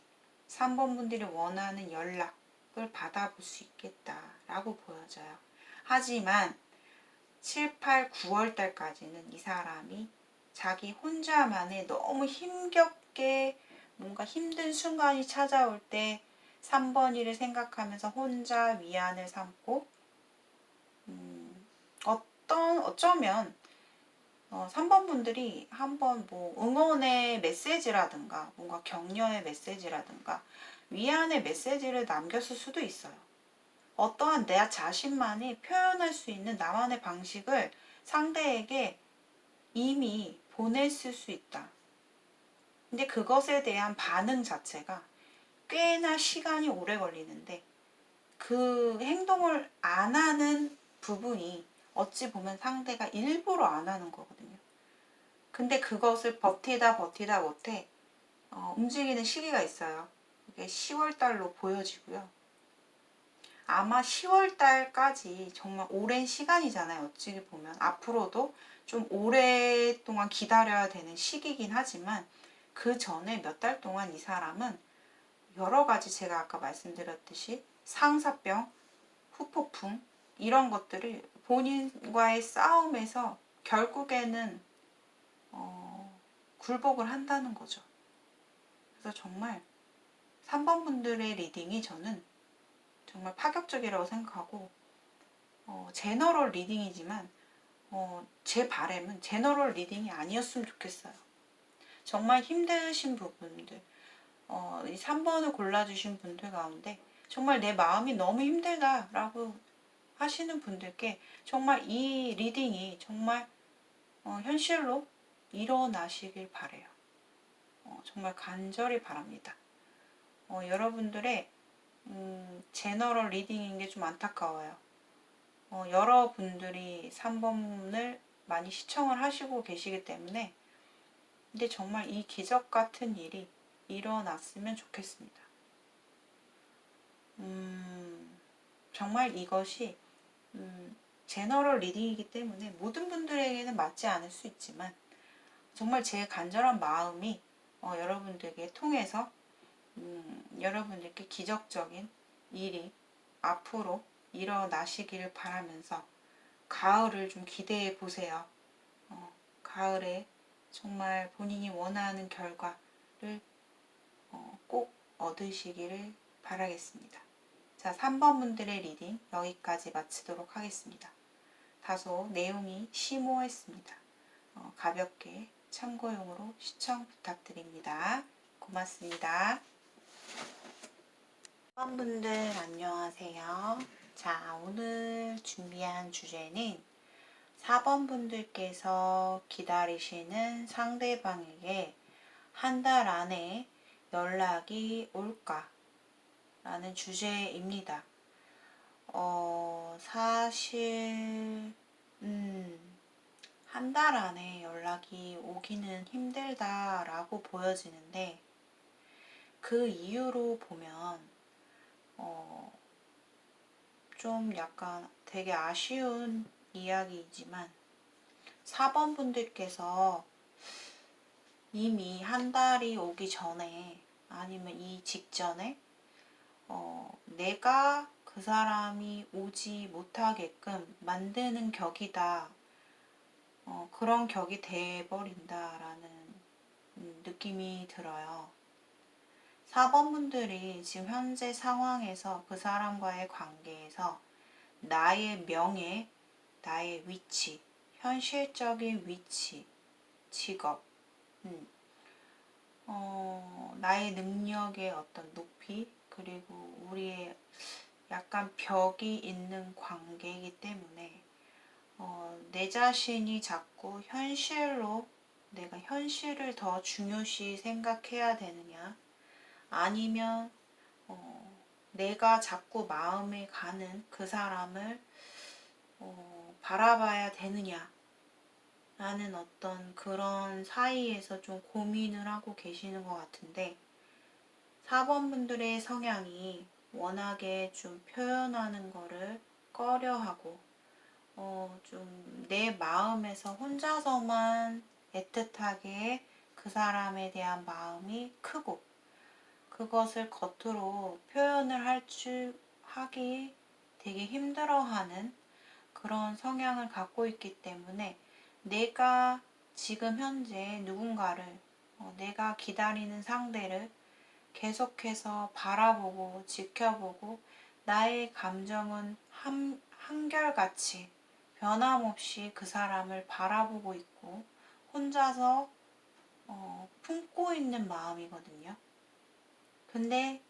3번 분들이 원하는 연락을 받아볼 수 있겠다라고 보여져요. 하지만 7, 8, 9월 달까지는 이 사람이 자기 혼자만의 너무 힘겹게 뭔가 힘든 순간이 찾아올 때 3번이를 생각하면서 혼자 위안을 삼고, 어쩌면 3번 분들이 한번 뭐 응원의 메시지라든가 뭔가 격려의 메시지라든가 위안의 메시지를 남겼을 수도 있어요. 어떠한 내 자신만이 표현할 수 있는 나만의 방식을 상대에게 이미 보냈을 수 있다. 근데 그것에 대한 반응 자체가 꽤나 시간이 오래 걸리는데, 그 행동을 안 하는 부분이 어찌 보면 상대가 일부러 안 하는 거거든요. 근데 그것을 버티다 못해 움직이는 시기가 있어요. 이게 10월 달로 보여지고요. 아마 10월 달까지 정말 오랜 시간이잖아요. 어찌 보면 앞으로도 좀 오랫동안 기다려야 되는 시기긴 하지만, 그 전에 몇 달 동안 이 사람은 여러 가지 제가 아까 말씀드렸듯이 상사병, 후폭풍 이런 것들을 본인과의 싸움에서 결국에는 굴복을 한다는 거죠. 그래서 정말 3번 분들의 리딩이 저는 정말 파격적이라고 생각하고, 제너럴 리딩이지만 제 바람은 제너럴 리딩이 아니었으면 좋겠어요. 정말 힘드신 부분들, 이 3번을 골라주신 분들 가운데 정말 내 마음이 너무 힘들다라고 하시는 분들께 정말 이 리딩이 정말 현실로 일어나시길 바래요. 정말 간절히 바랍니다. 여러분들의 제너럴 리딩인 게 좀 안타까워요. 여러분들이 3번을 많이 시청을 하시고 계시기 때문에 근데 정말 이 기적 같은 일이 일어났으면 좋겠습니다. 정말 이것이 제너럴 리딩이기 때문에 모든 분들에게는 맞지 않을 수 있지만 정말 제 간절한 마음이 여러분들에게 통해서 여러분들께 기적적인 일이 앞으로 일어나시기를 바라면서 가을을 좀 기대해 보세요. 가을에 정말 본인이 원하는 결과를 꼭 얻으시기를 바라겠습니다. 자, 3번 분들의 리딩 여기까지 마치도록 하겠습니다. 다소 내용이 심오했습니다. 가볍게 참고용으로 시청 부탁드립니다. 고맙습니다. 3번 분들 안녕하세요. 자, 오늘 준비한 주제는 4번 분들께서 기다리시는 상대방에게 한 달 안에 연락이 올까? 라는 주제입니다. 사실, 한 달 안에 연락이 오기는 힘들다라고 보여지는데, 그 이유로 보면, 좀 약간 되게 아쉬운 이야기이지만, 4번 분들께서 이미 한 달이 오기 전에, 아니면 이 직전에, 내가 그 사람이 오지 못하게끔 만드는 격이다. 그런 격이 돼버린다라는 느낌이 들어요. 4번 분들이 지금 현재 상황에서 그 사람과의 관계에서 나의 명예, 나의 위치, 현실적인 위치, 직업, 나의 능력의 어떤 높이, 그리고 우리의 약간 벽이 있는 관계이기 때문에 내 자신이 자꾸 현실로 내가 현실을 더 중요시 생각해야 되느냐 아니면 내가 자꾸 마음에 가는 그 사람을 바라봐야 되느냐 라는 어떤 그런 사이에서 좀 고민을 하고 계시는 것 같은데 4번 분들의 성향이 워낙에 좀 표현하는 거를 꺼려하고 좀 내 마음에서 혼자서만 애틋하게 그 사람에 대한 마음이 크고 그것을 겉으로 표현을 하기 되게 힘들어하는 그런 성향을 갖고 있기 때문에 내가 지금 현재 누군가를 내가 기다리는 상대를 계속해서 바라보고 지켜보고 나의 감정은 한결같이 변함없이 그 사람을 바라보고 있고 혼자서 품고 있는 마음이거든요. 근데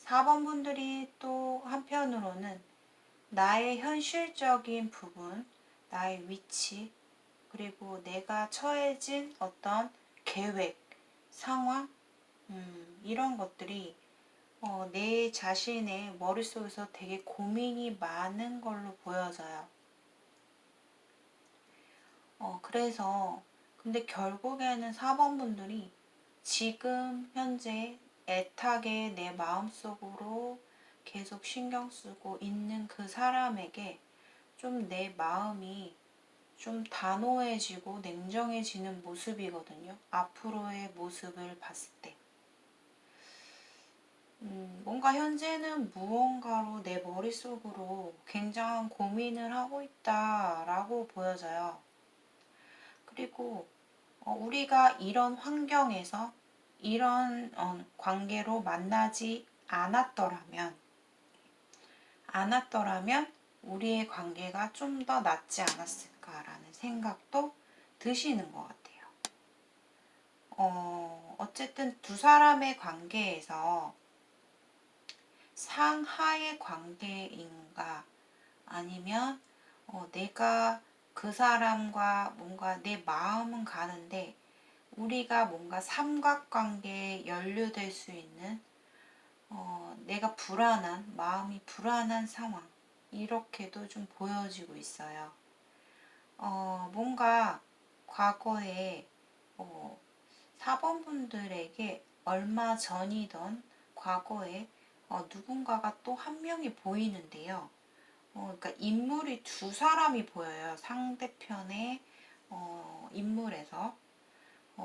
4번 분들이 또 한편으로는 나의 현실적인 부분, 나의 위치, 그리고 내가 처해진 어떤 계획, 상황, 이런 것들이 내 자신의 머릿속에서 되게 고민이 많은 걸로 보여져요. 그래서 근데 결국에는 4번 분들이 지금 현재 애타게 내 마음속으로 계속 신경 쓰고 있는 그 사람에게 좀 내 마음이 좀 단호해지고 냉정해지는 모습이거든요. 앞으로의 모습을 봤을 때. 뭔가 현재는 무언가로 내 머릿속으로 굉장한 고민을 하고 있다라고 보여져요. 그리고 우리가 이런 환경에서 이런 관계로 만나지 않았더라면 우리의 관계가 좀 더 낫지 않았을까라는 생각도 드시는 것 같아요. 어쨌든 두 사람의 관계에서 상하의 관계인가 아니면 내가 그 사람과 뭔가 내 마음은 가는데 우리가 뭔가 삼각관계에 연루될 수 있는 내가 불안한, 마음이 불안한 상황, 이렇게도 좀 보여지고 있어요. 뭔가 과거에 어, 사범분들에게 얼마 전이던 과거에 누군가가 또 한 명이 보이는데요. 그러니까 인물이 두 사람이 보여요. 상대편의 인물에서.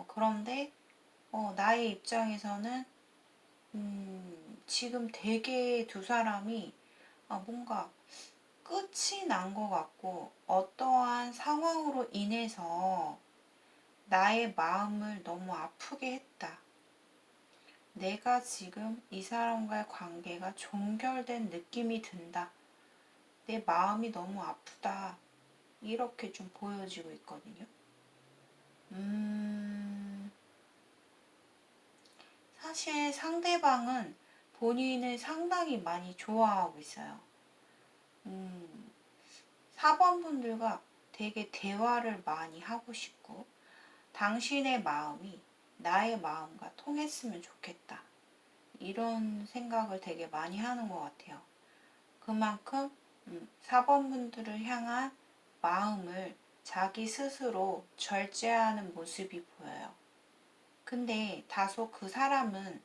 그런데 나의 입장에서는 지금 되게 두 사람이 뭔가 끝이 난 것 같고 어떠한 상황으로 인해서 나의 마음을 너무 아프게 했다. 내가 지금 이 사람과의 관계가 종결된 느낌이 든다. 내 마음이 너무 아프다. 이렇게 좀 보여지고 있거든요. 사실 상대방은 본인을 상당히 많이 좋아하고 있어요. 4번분들과 되게 대화를 많이 하고 싶고, 당신의 마음이 나의 마음과 통했으면 좋겠다. 이런 생각을 되게 많이 하는 것 같아요. 그만큼 4번분들을 향한 마음을 자기 스스로 절제하는 모습이 보여요. 근데 다소 그 사람은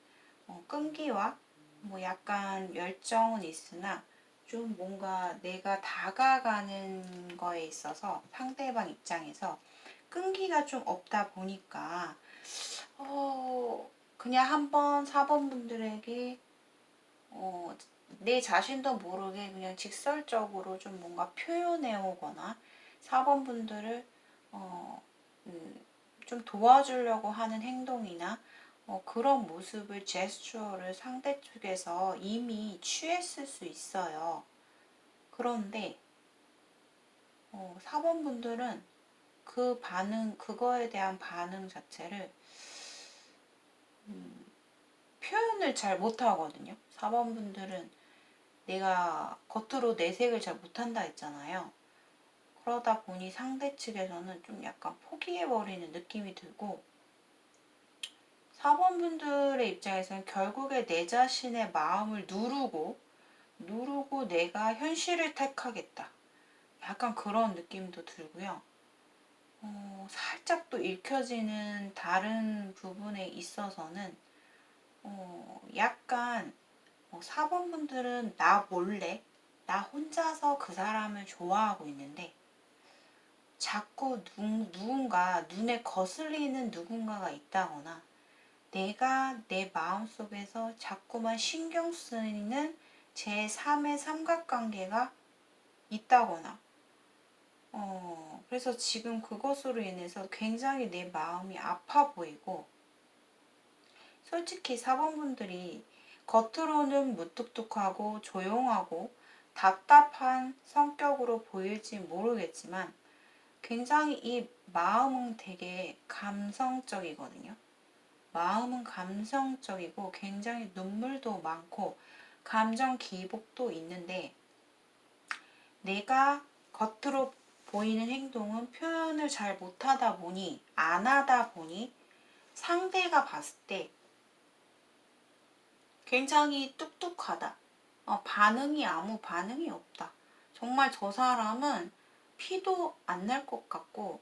끈기와 뭐 약간 열정은 있으나 좀 뭔가 내가 다가가는 거에 있어서 상대방 입장에서 끈기가 좀 없다 보니까 그냥 한번 4번분들에게 내 자신도 모르게 그냥 직설적으로 좀 뭔가 표현해 오거나 4번분들을 좀 도와주려고 하는 행동이나 그런 모습을 제스처를 상대 쪽에서 이미 취했을 수 있어요. 그런데 4번분들은 그 반응, 그거에 대한 반응 자체를 표현을 잘 못하거든요. 4번분들은 내가 겉으로 내색을 잘 못한다 했잖아요. 그러다 보니 상대 측에서는 좀 약간 포기해버리는 느낌이 들고 4번분들의 입장에서는 결국에 내 자신의 마음을 누르고 내가 현실을 택하겠다. 약간 그런 느낌도 들고요. 살짝 또 읽혀지는 다른 부분에 있어서는 약간 4번분들은 나 몰래 나 혼자서 그 사람을 좋아하고 있는데 자꾸 누군가 눈에 거슬리는 누군가가 있다거나 내가 내 마음속에서 자꾸만 신경 쓰이는 제3의 삼각관계가 있다거나 그래서 지금 그것으로 인해서 굉장히 내 마음이 아파 보이고 솔직히 사범분들이 겉으로는 무뚝뚝하고 조용하고 답답한 성격으로 보일지 모르겠지만 굉장히 이 마음은 되게 감성적이거든요. 마음은 감성적이고 굉장히 눈물도 많고 감정 기복도 있는데 내가 겉으로 보이는 행동은 표현을 잘 못하다 보니 안 하다 보니 상대가 봤을 때 굉장히 뚝뚝하다. 반응이 아무 반응이 없다. 정말 저 사람은 피도 안 날 것 같고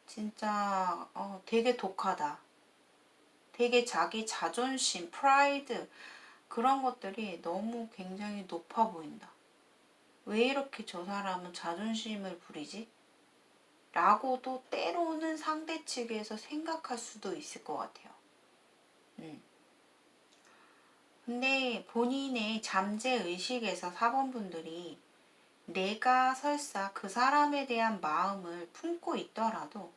진짜 되게 독하다. 되게 자기 자존심, 프라이드 그런 것들이 너무 굉장히 높아 보인다. 왜 이렇게 저 사람은 자존심을 부리지? 라고도 때로는 상대 측에서 생각할 수도 있을 것 같아요. 근데 본인의 잠재의식에서 4번분들이 내가 설사 그 사람에 대한 마음을 품고 있더라도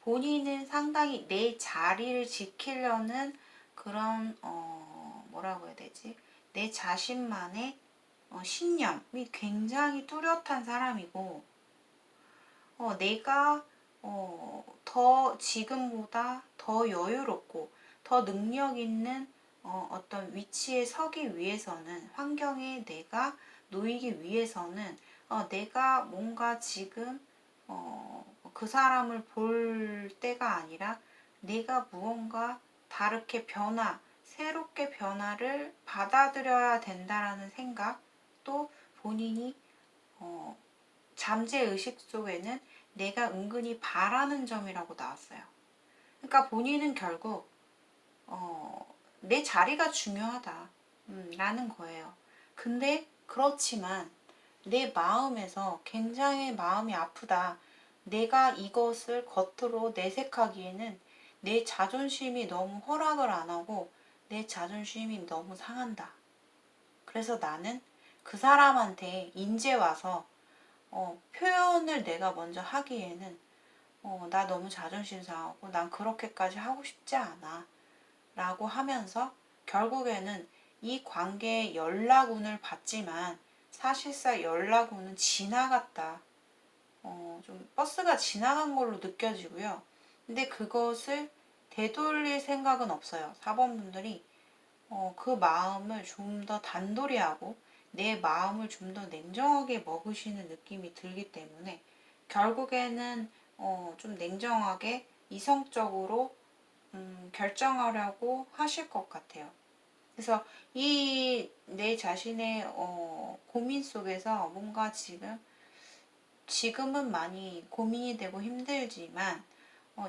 본인은 상당히 내 자리를 지키려는 그런 뭐라고 해야 되지? 내 자신만의 신념이 굉장히 뚜렷한 사람이고 내가 더 지금보다 더 여유롭고 더 능력 있는 어떤 위치에 서기 위해서는 환경에 내가 놓이기 위해서는 내가 뭔가 지금 그 사람을 볼 때가 아니라 내가 무언가 다르게 새롭게 변화를 받아들여야 된다라는 생각, 또 본인이 잠재의식 속에는 내가 은근히 바라는 점이라고 나왔어요. 그러니까 본인은 결국 내 자리가 중요하다 라는 거예요. 근데 그렇지만 내 마음에서 굉장히 마음이 아프다. 내가 이것을 겉으로 내색하기에는 내 자존심이 너무 허락을 안 하고 내 자존심이 너무 상한다. 그래서 나는 그 사람한테 이제 와서 표현을 내가 먼저 하기에는 나 너무 자존심 상하고 난 그렇게까지 하고 싶지 않아 라고 하면서 결국에는 이 관계에 연락운을 받지만 사실상 연락운은 지나갔다. 좀 버스가 지나간 걸로 느껴지고요. 근데 그것을 되돌릴 생각은 없어요. 4번분들이 그 마음을 좀 더 단도리하고 내 마음을 좀 더 냉정하게 먹으시는 느낌이 들기 때문에 결국에는 좀 냉정하게 이성적으로 결정하려고 하실 것 같아요. 그래서 이 내 자신의 고민 속에서 뭔가 지금은 많이 고민이 되고 힘들지만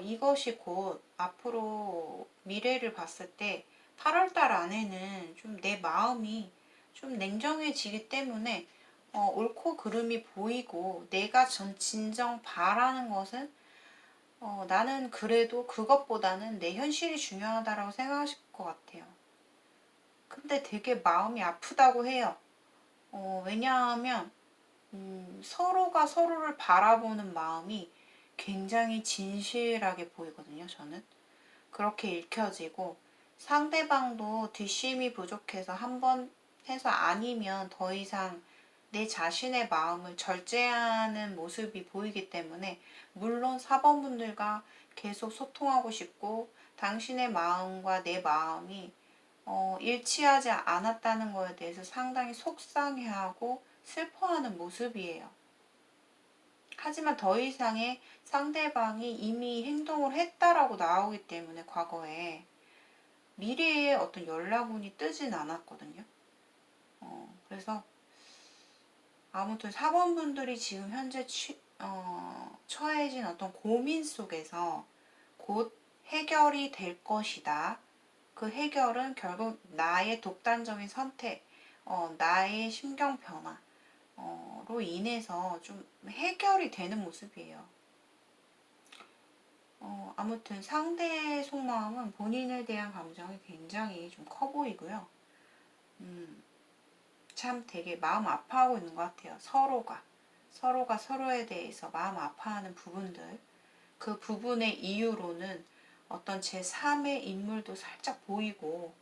이것이 곧 앞으로 미래를 봤을 때 8월달 안에는 좀 내 마음이 좀 냉정해지기 때문에 옳고 그름이 보이고 내가 진정 바라는 것은 나는 그래도 그것보다는 내 현실이 중요하다라고 생각하실 것 같아요. 근데 되게 마음이 아프다고 해요. 왜냐하면 서로가 서로를 바라보는 마음이 굉장히 진실하게 보이거든요, 저는. 그렇게 읽혀지고 상대방도 뒷심이 부족해서 한 번 해서 아니면 더 이상 내 자신의 마음을 절제하는 모습이 보이기 때문에 물론 4번분들과 계속 소통하고 싶고 당신의 마음과 내 마음이 일치하지 않았다는 거에 대해서 상당히 속상해하고 슬퍼하는 모습이에요. 하지만 더 이상의 상대방이 이미 행동을 했다라고 나오기 때문에 과거에 미래에 어떤 연락운이 뜨진 않았거든요. 그래서 아무튼 4번분들이 지금 현재 처해진 어떤 고민 속에서 곧 해결이 될 것이다. 그 해결은 결국 나의 독단적인 선택, 나의 심경 변화로 인해서 좀 해결이 되는 모습이에요. 아무튼 상대의 속마음은 본인에 대한 감정이 굉장히 좀 커 보이고요. 참 되게 마음 아파하고 있는 것 같아요. 서로가 서로에 대해서 마음 아파하는 부분들. 그 부분의 이유로는 어떤 제3의 인물도 살짝 보이고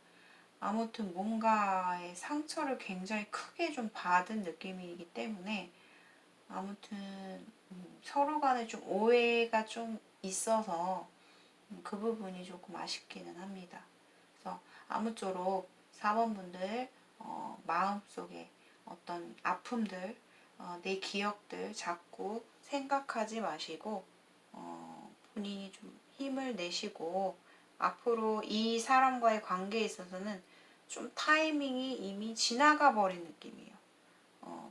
아무튼 뭔가의 상처를 굉장히 크게 좀 받은 느낌이기 때문에 아무튼 서로 간에 좀 오해가 좀 있어서 그 부분이 조금 아쉽기는 합니다. 그래서 아무쪼록 4번분들 마음속에 어떤 아픔들, 내 기억들 자꾸 생각하지 마시고 본인이 좀 힘을 내시고 앞으로 이 사람과의 관계에 있어서는 좀 타이밍이 이미 지나가 버린 느낌이에요.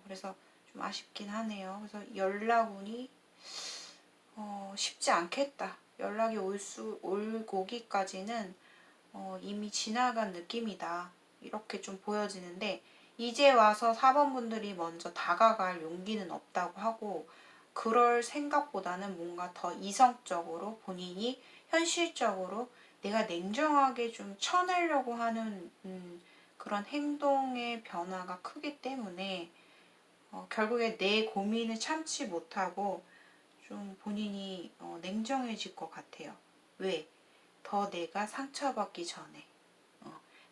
그래서 좀 아쉽긴 하네요. 그래서 연락운이 쉽지 않겠다. 연락이 오기까지는 이미 지나간 느낌이다. 이렇게 좀 보여지는데 이제 와서 4번분들이 먼저 다가갈 용기는 없다고 하고 그럴 생각보다는 뭔가 더 이성적으로 본인이 현실적으로 내가 냉정하게 좀 쳐내려고 하는 그런 행동의 변화가 크기 때문에 결국에 내 고민을 참지 못하고 좀 본인이 냉정해질 것 같아요. 왜? 더 내가 상처받기 전에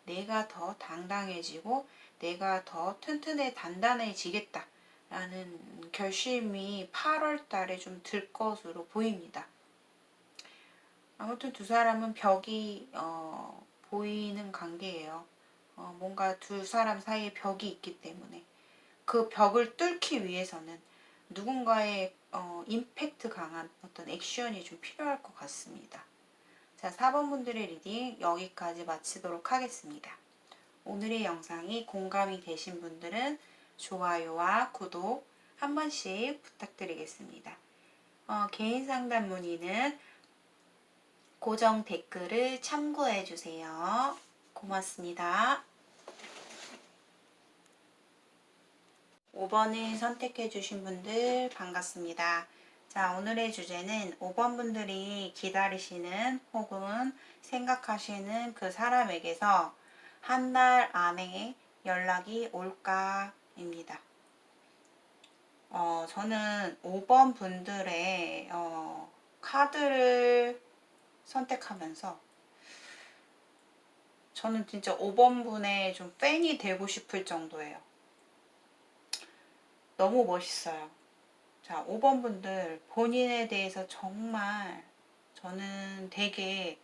내가 더 당당해지고 내가 더 튼튼해 단단해지겠다 라는 결심이 8월 달에 좀 들 것으로 보입니다. 아무튼 두 사람은 벽이 보이는 관계예요. 뭔가 두 사람 사이에 벽이 있기 때문에 그 벽을 뚫기 위해서는 누군가의 임팩트 강한 어떤 액션이 좀 필요할 것 같습니다. 자, 4번 분들의 리딩 여기까지 마치도록 하겠습니다. 오늘의 영상이 공감이 되신 분들은 좋아요와 구독 한 번씩 부탁드리겠습니다. 개인 상담 문의는 고정 댓글을 참고해 주세요. 고맙습니다. 5번을 선택해 주신 분들 반갑습니다. 자, 오늘의 주제는 5번 분들이 기다리시는 혹은 생각하시는 그 사람에게서 한 달 안에 연락이 올까입니다. 저는 5번 분들의 카드를 선택하면서 저는 진짜 5번 분의 좀 팬이 되고 싶을 정도예요. 너무 멋있어요. 자, 5번 분들 본인에 대해서 정말 저는 되게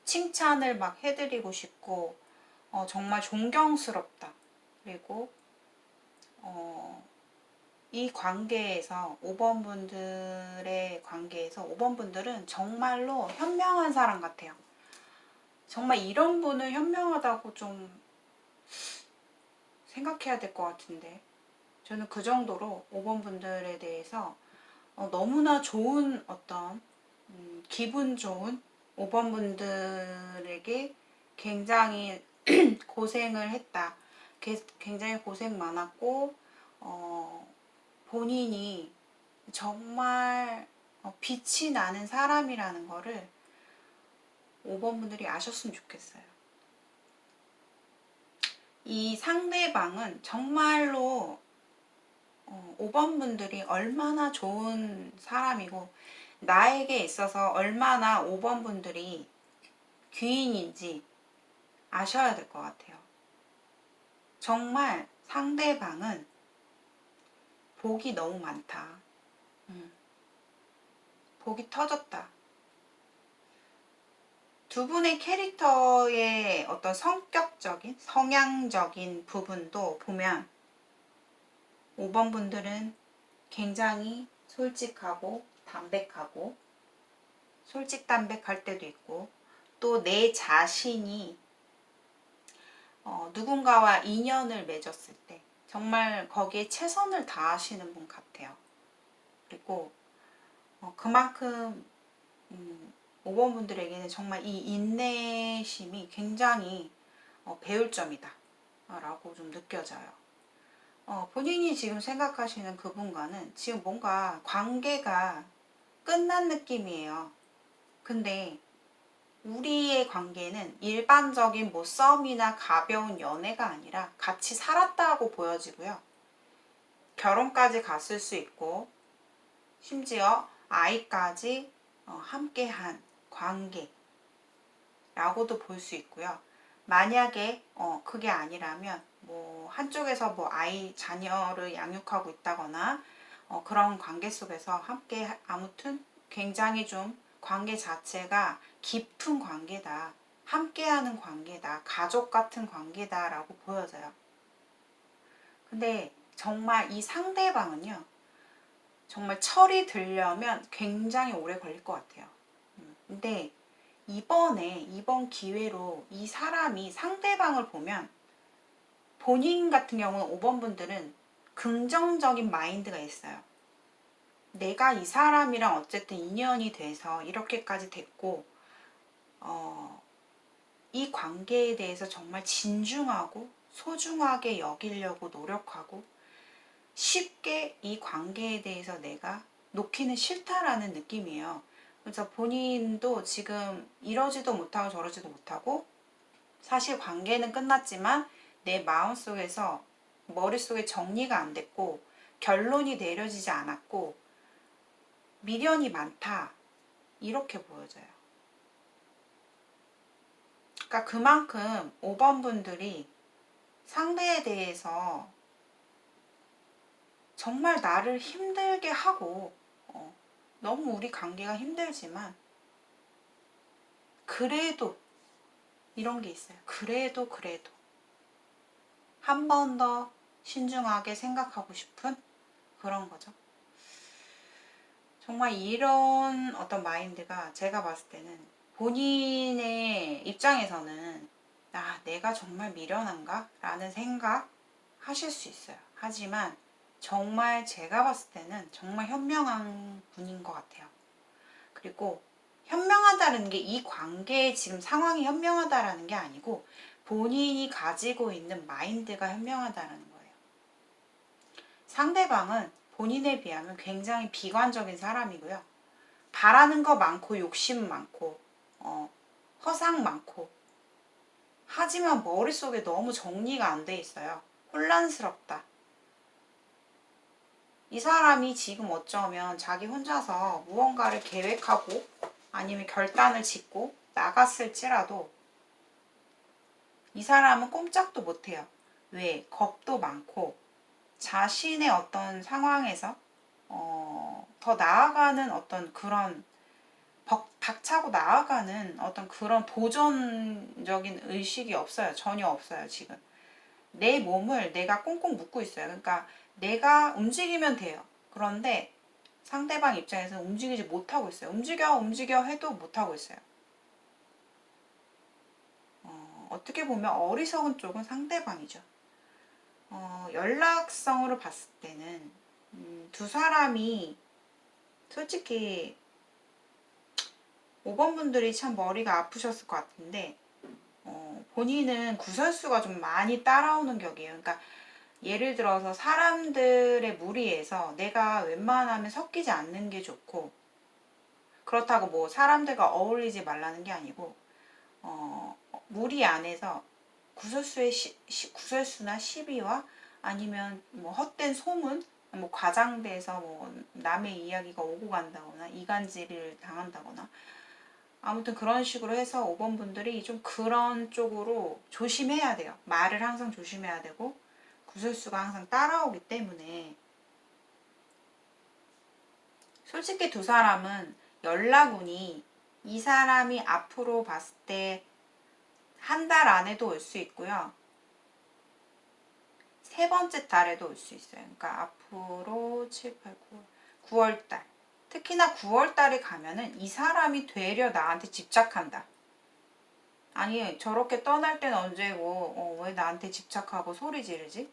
칭찬을 막 해드리고 싶고 정말 존경스럽다. 그리고 이 관계에서 5번 분들의 관계에서 5번 분들은 정말로 현명한 사람 같아요. 정말 이런 분은 현명하다고 좀 생각해야 될 것 같은데 저는 그 정도로 5번 분들에 대해서 너무나 좋은 어떤 기분 좋은 5번 분들에게 굉장히 고생을 했다. 굉장히 고생 많았고 본인이 정말 빛이 나는 사람이라는 거를 5번 분들이 아셨으면 좋겠어요. 이 상대방은 정말로 5번 분들이 얼마나 좋은 사람이고 나에게 있어서 얼마나 5번 분들이 귀인인지 아셔야 될 것 같아요. 정말 상대방은 복이 너무 많다. 복이 터졌다. 두 분의 캐릭터의 어떤 성격적인, 성향적인 부분도 보면 5번 분들은 굉장히 솔직하고 담백하고 솔직담백할 때도 있고 또 내 자신이 누군가와 인연을 맺었을 때 정말 거기에 최선을 다하시는 분 같아요. 그리고 그만큼 5번 분들에게는 정말 이 인내심이 굉장히 배울 점이다 라고 좀 느껴져요. 본인이 지금 생각하시는 그분과는 지금 뭔가 관계가 끝난 느낌이에요. 근데 우리의 관계는 일반적인 뭐 썸이나 가벼운 연애가 아니라 같이 살았다고 보여지고요. 결혼까지 갔을 수 있고 심지어 아이까지 함께한 관계라고도 볼 수 있고요. 만약에 그게 아니라면 뭐 한쪽에서 뭐 아이 자녀를 양육하고 있다거나 그런 관계 속에서 함께 아무튼 굉장히 좀 관계 자체가 깊은 관계다. 함께하는 관계다. 가족 같은 관계다라고 보여져요. 근데 정말 이 상대방은요. 정말 철이 들려면 굉장히 오래 걸릴 것 같아요. 근데 이번 기회로 이 사람이 상대방을 보면 본인 같은 경우는 5번 분들은 긍정적인 마인드가 있어요. 내가 이 사람이랑 어쨌든 인연이 돼서 이렇게까지 됐고 이 관계에 대해서 정말 진중하고 소중하게 여기려고 노력하고 쉽게 이 관계에 대해서 내가 놓기는 싫다라는 느낌이에요. 그래서 본인도 지금 이러지도 못하고 저러지도 못하고 사실 관계는 끝났지만 내 마음속에서 머릿속에 정리가 안 됐고 결론이 내려지지 않았고 미련이 많다 이렇게 보여져요. 그러니까 그만큼 5번 분들이 상대에 대해서 정말 나를 힘들게 하고 너무 우리 관계가 힘들지만 그래도 이런 게 있어요. 그래도 한 번 더 신중하게 생각하고 싶은 그런 거죠. 정말 이런 어떤 마인드가 제가 봤을 때는 본인의 입장에서는 내가 정말 미련한가? 라는 생각 하실 수 있어요. 하지만 정말 제가 봤을 때는 정말 현명한 분인 것 같아요. 그리고 현명하다는 게 이 관계의 지금 상황이 현명하다라는 게 아니고 본인이 가지고 있는 마인드가 현명하다는 거예요. 상대방은 본인에 비하면 굉장히 비관적인 사람이고요. 바라는 거 많고 욕심 많고 허상 많고 하지만 머릿속에 너무 정리가 안 돼 있어요. 혼란스럽다. 이 사람이 지금 어쩌면 자기 혼자서 무언가를 계획하고 아니면 결단을 짓고 나갔을지라도 이 사람은 꼼짝도 못해요. 왜? 겁도 많고 자신의 어떤 상황에서 더 나아가는 어떤 그런 박차고 나아가는 어떤 그런 도전적인 의식이 없어요. 전혀 없어요, 지금. 내 몸을 내가 꽁꽁 묶고 있어요. 그러니까 내가 움직이면 돼요. 그런데 상대방 입장에서는 움직이지 못하고 있어요. 움직여 해도 못하고 있어요. 어떻게 보면 어리석은 쪽은 상대방이죠. 연락성으로 봤을 때는 두 사람이 솔직히 5번 분들이 참 머리가 아프셨을 것 같은데 본인은 구설수가 좀 많이 따라오는 격이에요. 그러니까 예를 들어서 사람들의 무리에서 내가 웬만하면 섞이지 않는 게 좋고 그렇다고 뭐 사람들과 어울리지 말라는 게 아니고 무리 안에서 구설수나 시비와 아니면 뭐 헛된 소문, 뭐 과장돼서 뭐 남의 이야기가 오고 간다거나 이간질을 당한다거나 아무튼 그런 식으로 해서 5번 분들이 좀 그런 쪽으로 조심해야 돼요. 말을 항상 조심해야 되고 구설수가 항상 따라오기 때문에 솔직히 두 사람은 연락운이 이 사람이 앞으로 봤을 때 한 달 안에도 올 수 있고요. 세 번째 달에도 올 수 있어요. 그러니까 앞으로 7, 8, 9월 달. 특히나 9월 달에 가면은 이 사람이 되려 나한테 집착한다. 아니 저렇게 떠날 땐 언제고 왜 나한테 집착하고 소리 지르지?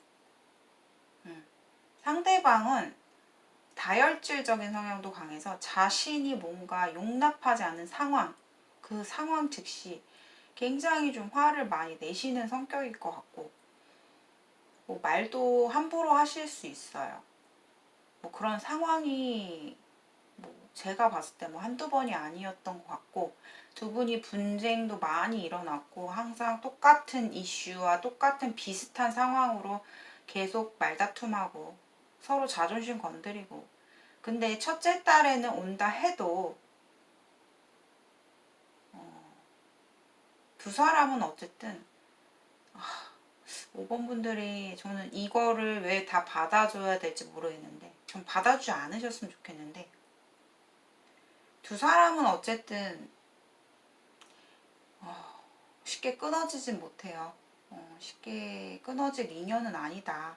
상대방은 다혈질적인 성향도 강해서 자신이 뭔가 용납하지 않는 상황, 그 상황 즉시 굉장히 좀 화를 많이 내시는 성격일 것 같고 뭐 말도 함부로 하실 수 있어요. 뭐 그런 상황이 뭐 제가 봤을 때 뭐 한두 번이 아니었던 것 같고 두 분이 분쟁도 많이 일어났고 항상 똑같은 이슈와 똑같은 비슷한 상황으로 계속 말다툼하고 서로 자존심 건드리고 근데 첫째 달에는 온다 해도 두 사람은 어쨌든 5번 분들이 저는 이거를 왜 다 받아줘야 될지 모르겠는데 전 받아주지 않으셨으면 좋겠는데 두 사람은 어쨌든 쉽게 끊어지진 못해요. 쉽게 끊어질 인연은 아니다.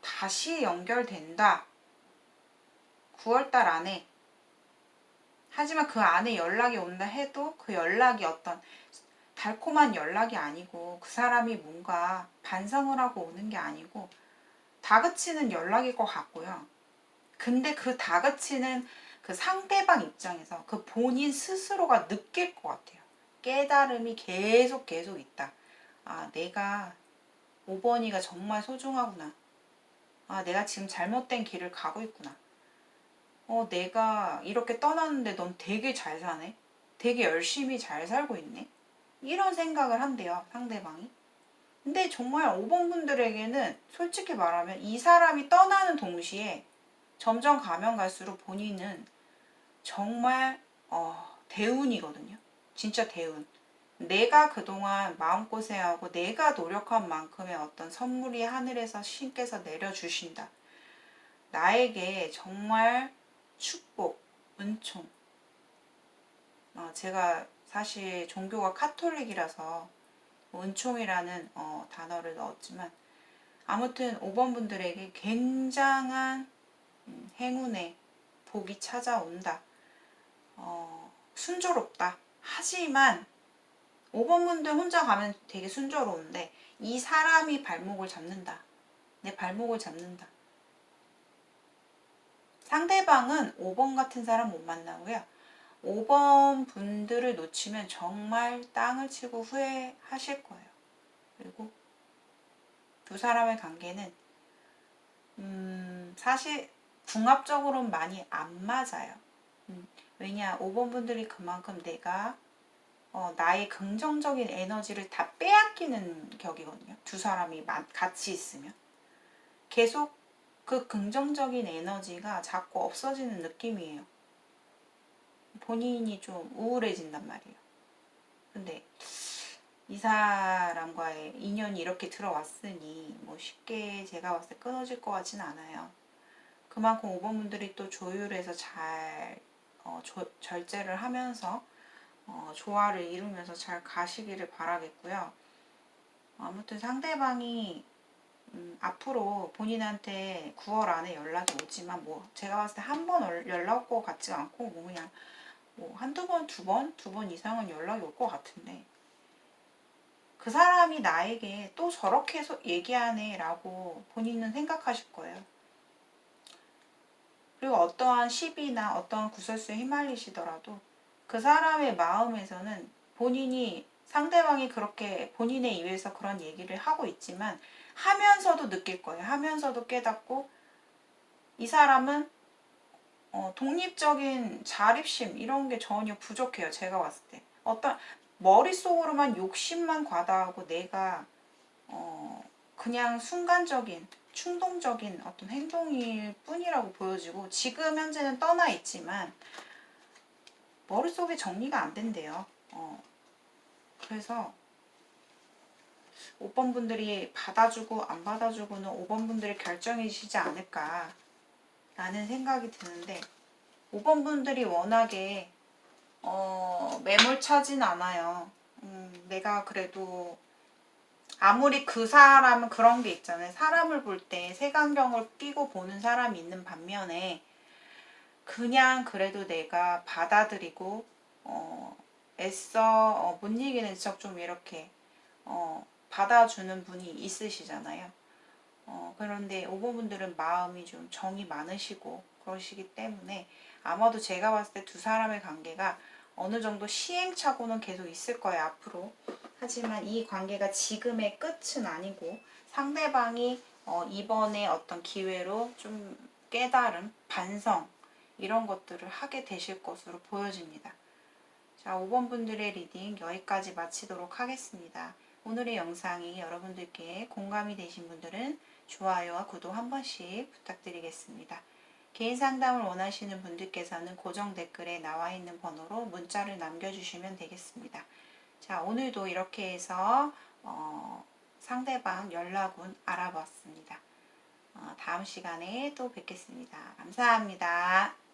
다시 연결된다. 9월달 안에. 하지만 그 안에 연락이 온다 해도 그 연락이 어떤 달콤한 연락이 아니고 그 사람이 뭔가 반성을 하고 오는 게 아니고 다그치는 연락일 것 같고요. 근데 그 다그치는 그 상대방 입장에서 그 본인 스스로가 느낄 것 같아요. 깨달음이 계속 있다. 내가 5번이가 정말 소중하구나. 내가 지금 잘못된 길을 가고 있구나. 내가 이렇게 떠났는데 넌 되게 잘 사네. 되게 열심히 잘 살고 있네. 이런 생각을 한대요, 상대방이. 근데 정말 5번 분들에게는 솔직히 말하면 이 사람이 떠나는 동시에 점점 가면 갈수록 본인은 정말 대운이거든요. 진짜 대운. 내가 그동안 마음고생하고 내가 노력한 만큼의 어떤 선물이 하늘에서 신께서 내려주신다. 나에게 정말 축복, 은총. 제가 사실 종교가 카톨릭이라서 은총이라는 단어를 넣었지만 아무튼 5번 분들에게 굉장한 행운의 복이 찾아온다. 순조롭다. 하지만 5번 분들 혼자 가면 되게 순조로운데 이 사람이 발목을 잡는다. 내 발목을 잡는다. 상대방은 5번 같은 사람 못 만나고요. 5번 분들을 놓치면 정말 땅을 치고 후회하실 거예요. 그리고 두 사람의 관계는 사실 궁합적으로는 많이 안 맞아요. 왜냐 5번 분들이 그만큼 내가 나의 긍정적인 에너지를 다 빼앗기는 격이거든요. 두 사람이 같이 있으면 계속 그 긍정적인 에너지가 자꾸 없어지는 느낌이에요. 본인이 좀 우울해진단 말이에요. 근데 이 사람과의 인연이 이렇게 들어왔으니 뭐 쉽게 제가 봤을 때 끊어질 것 같진 않아요. 그만큼 5번 분들이 또 조율해서 잘 절제를 하면서 조화를 이루면서 잘 가시기를 바라겠고요. 아무튼 상대방이 앞으로 본인한테 9월 안에 연락이 오지만 뭐 제가 봤을 때 한 번 연락 올 것 같지 않고 뭐 그냥 뭐 한두 번, 두 번 이상은 연락이 올 것 같은데 그 사람이 나에게 또 저렇게 얘기하네 라고 본인은 생각하실 거예요. 그리고 어떠한 시비나 어떠한 구설수에 휘말리시더라도 그 사람의 마음에서는 본인이 상대방이 그렇게 본인의 입에서 그런 얘기를 하고 있지만 하면서도 느낄 거예요. 하면서도 깨닫고 이 사람은 독립적인 자립심 이런 게 전혀 부족해요. 제가 봤을 때. 어떤 머릿속으로만 욕심만 과다하고 내가 그냥 순간적인 충동적인 어떤 행동일 뿐이라고 보여지고 지금 현재는 떠나 있지만 머릿속에 정리가 안 된대요. 그래서 5번 분들이 받아주고 안 받아주고는 5번 분들의 결정이시지 않을까 라는 생각이 드는데 5번 분들이 워낙에 매몰차진 않아요. 내가 그래도 아무리 그 사람은 그런 게 있잖아요. 사람을 볼 때 색안경을 끼고 보는 사람이 있는 반면에 그냥 그래도 내가 받아들이고 애써 못 이기는 척 좀 이렇게 받아주는 분이 있으시잖아요. 그런데 5번 분들은 마음이 좀 정이 많으시고 그러시기 때문에 아마도 제가 봤을 때 두 사람의 관계가 어느 정도 시행착오는 계속 있을 거예요, 앞으로. 하지만 이 관계가 지금의 끝은 아니고 상대방이 이번에 어떤 기회로 좀 깨달음, 반성 이런 것들을 하게 되실 것으로 보여집니다. 자, 5번 분들의 리딩 여기까지 마치도록 하겠습니다. 오늘의 영상이 여러분들께 공감이 되신 분들은 좋아요와 구독 한 번씩 부탁드리겠습니다. 개인 상담을 원하시는 분들께서는 고정 댓글에 나와 있는 번호로 문자를 남겨주시면 되겠습니다. 자, 오늘도 이렇게 해서 상대방 연락운 알아봤습니다. 다음 시간에 또 뵙겠습니다. 감사합니다.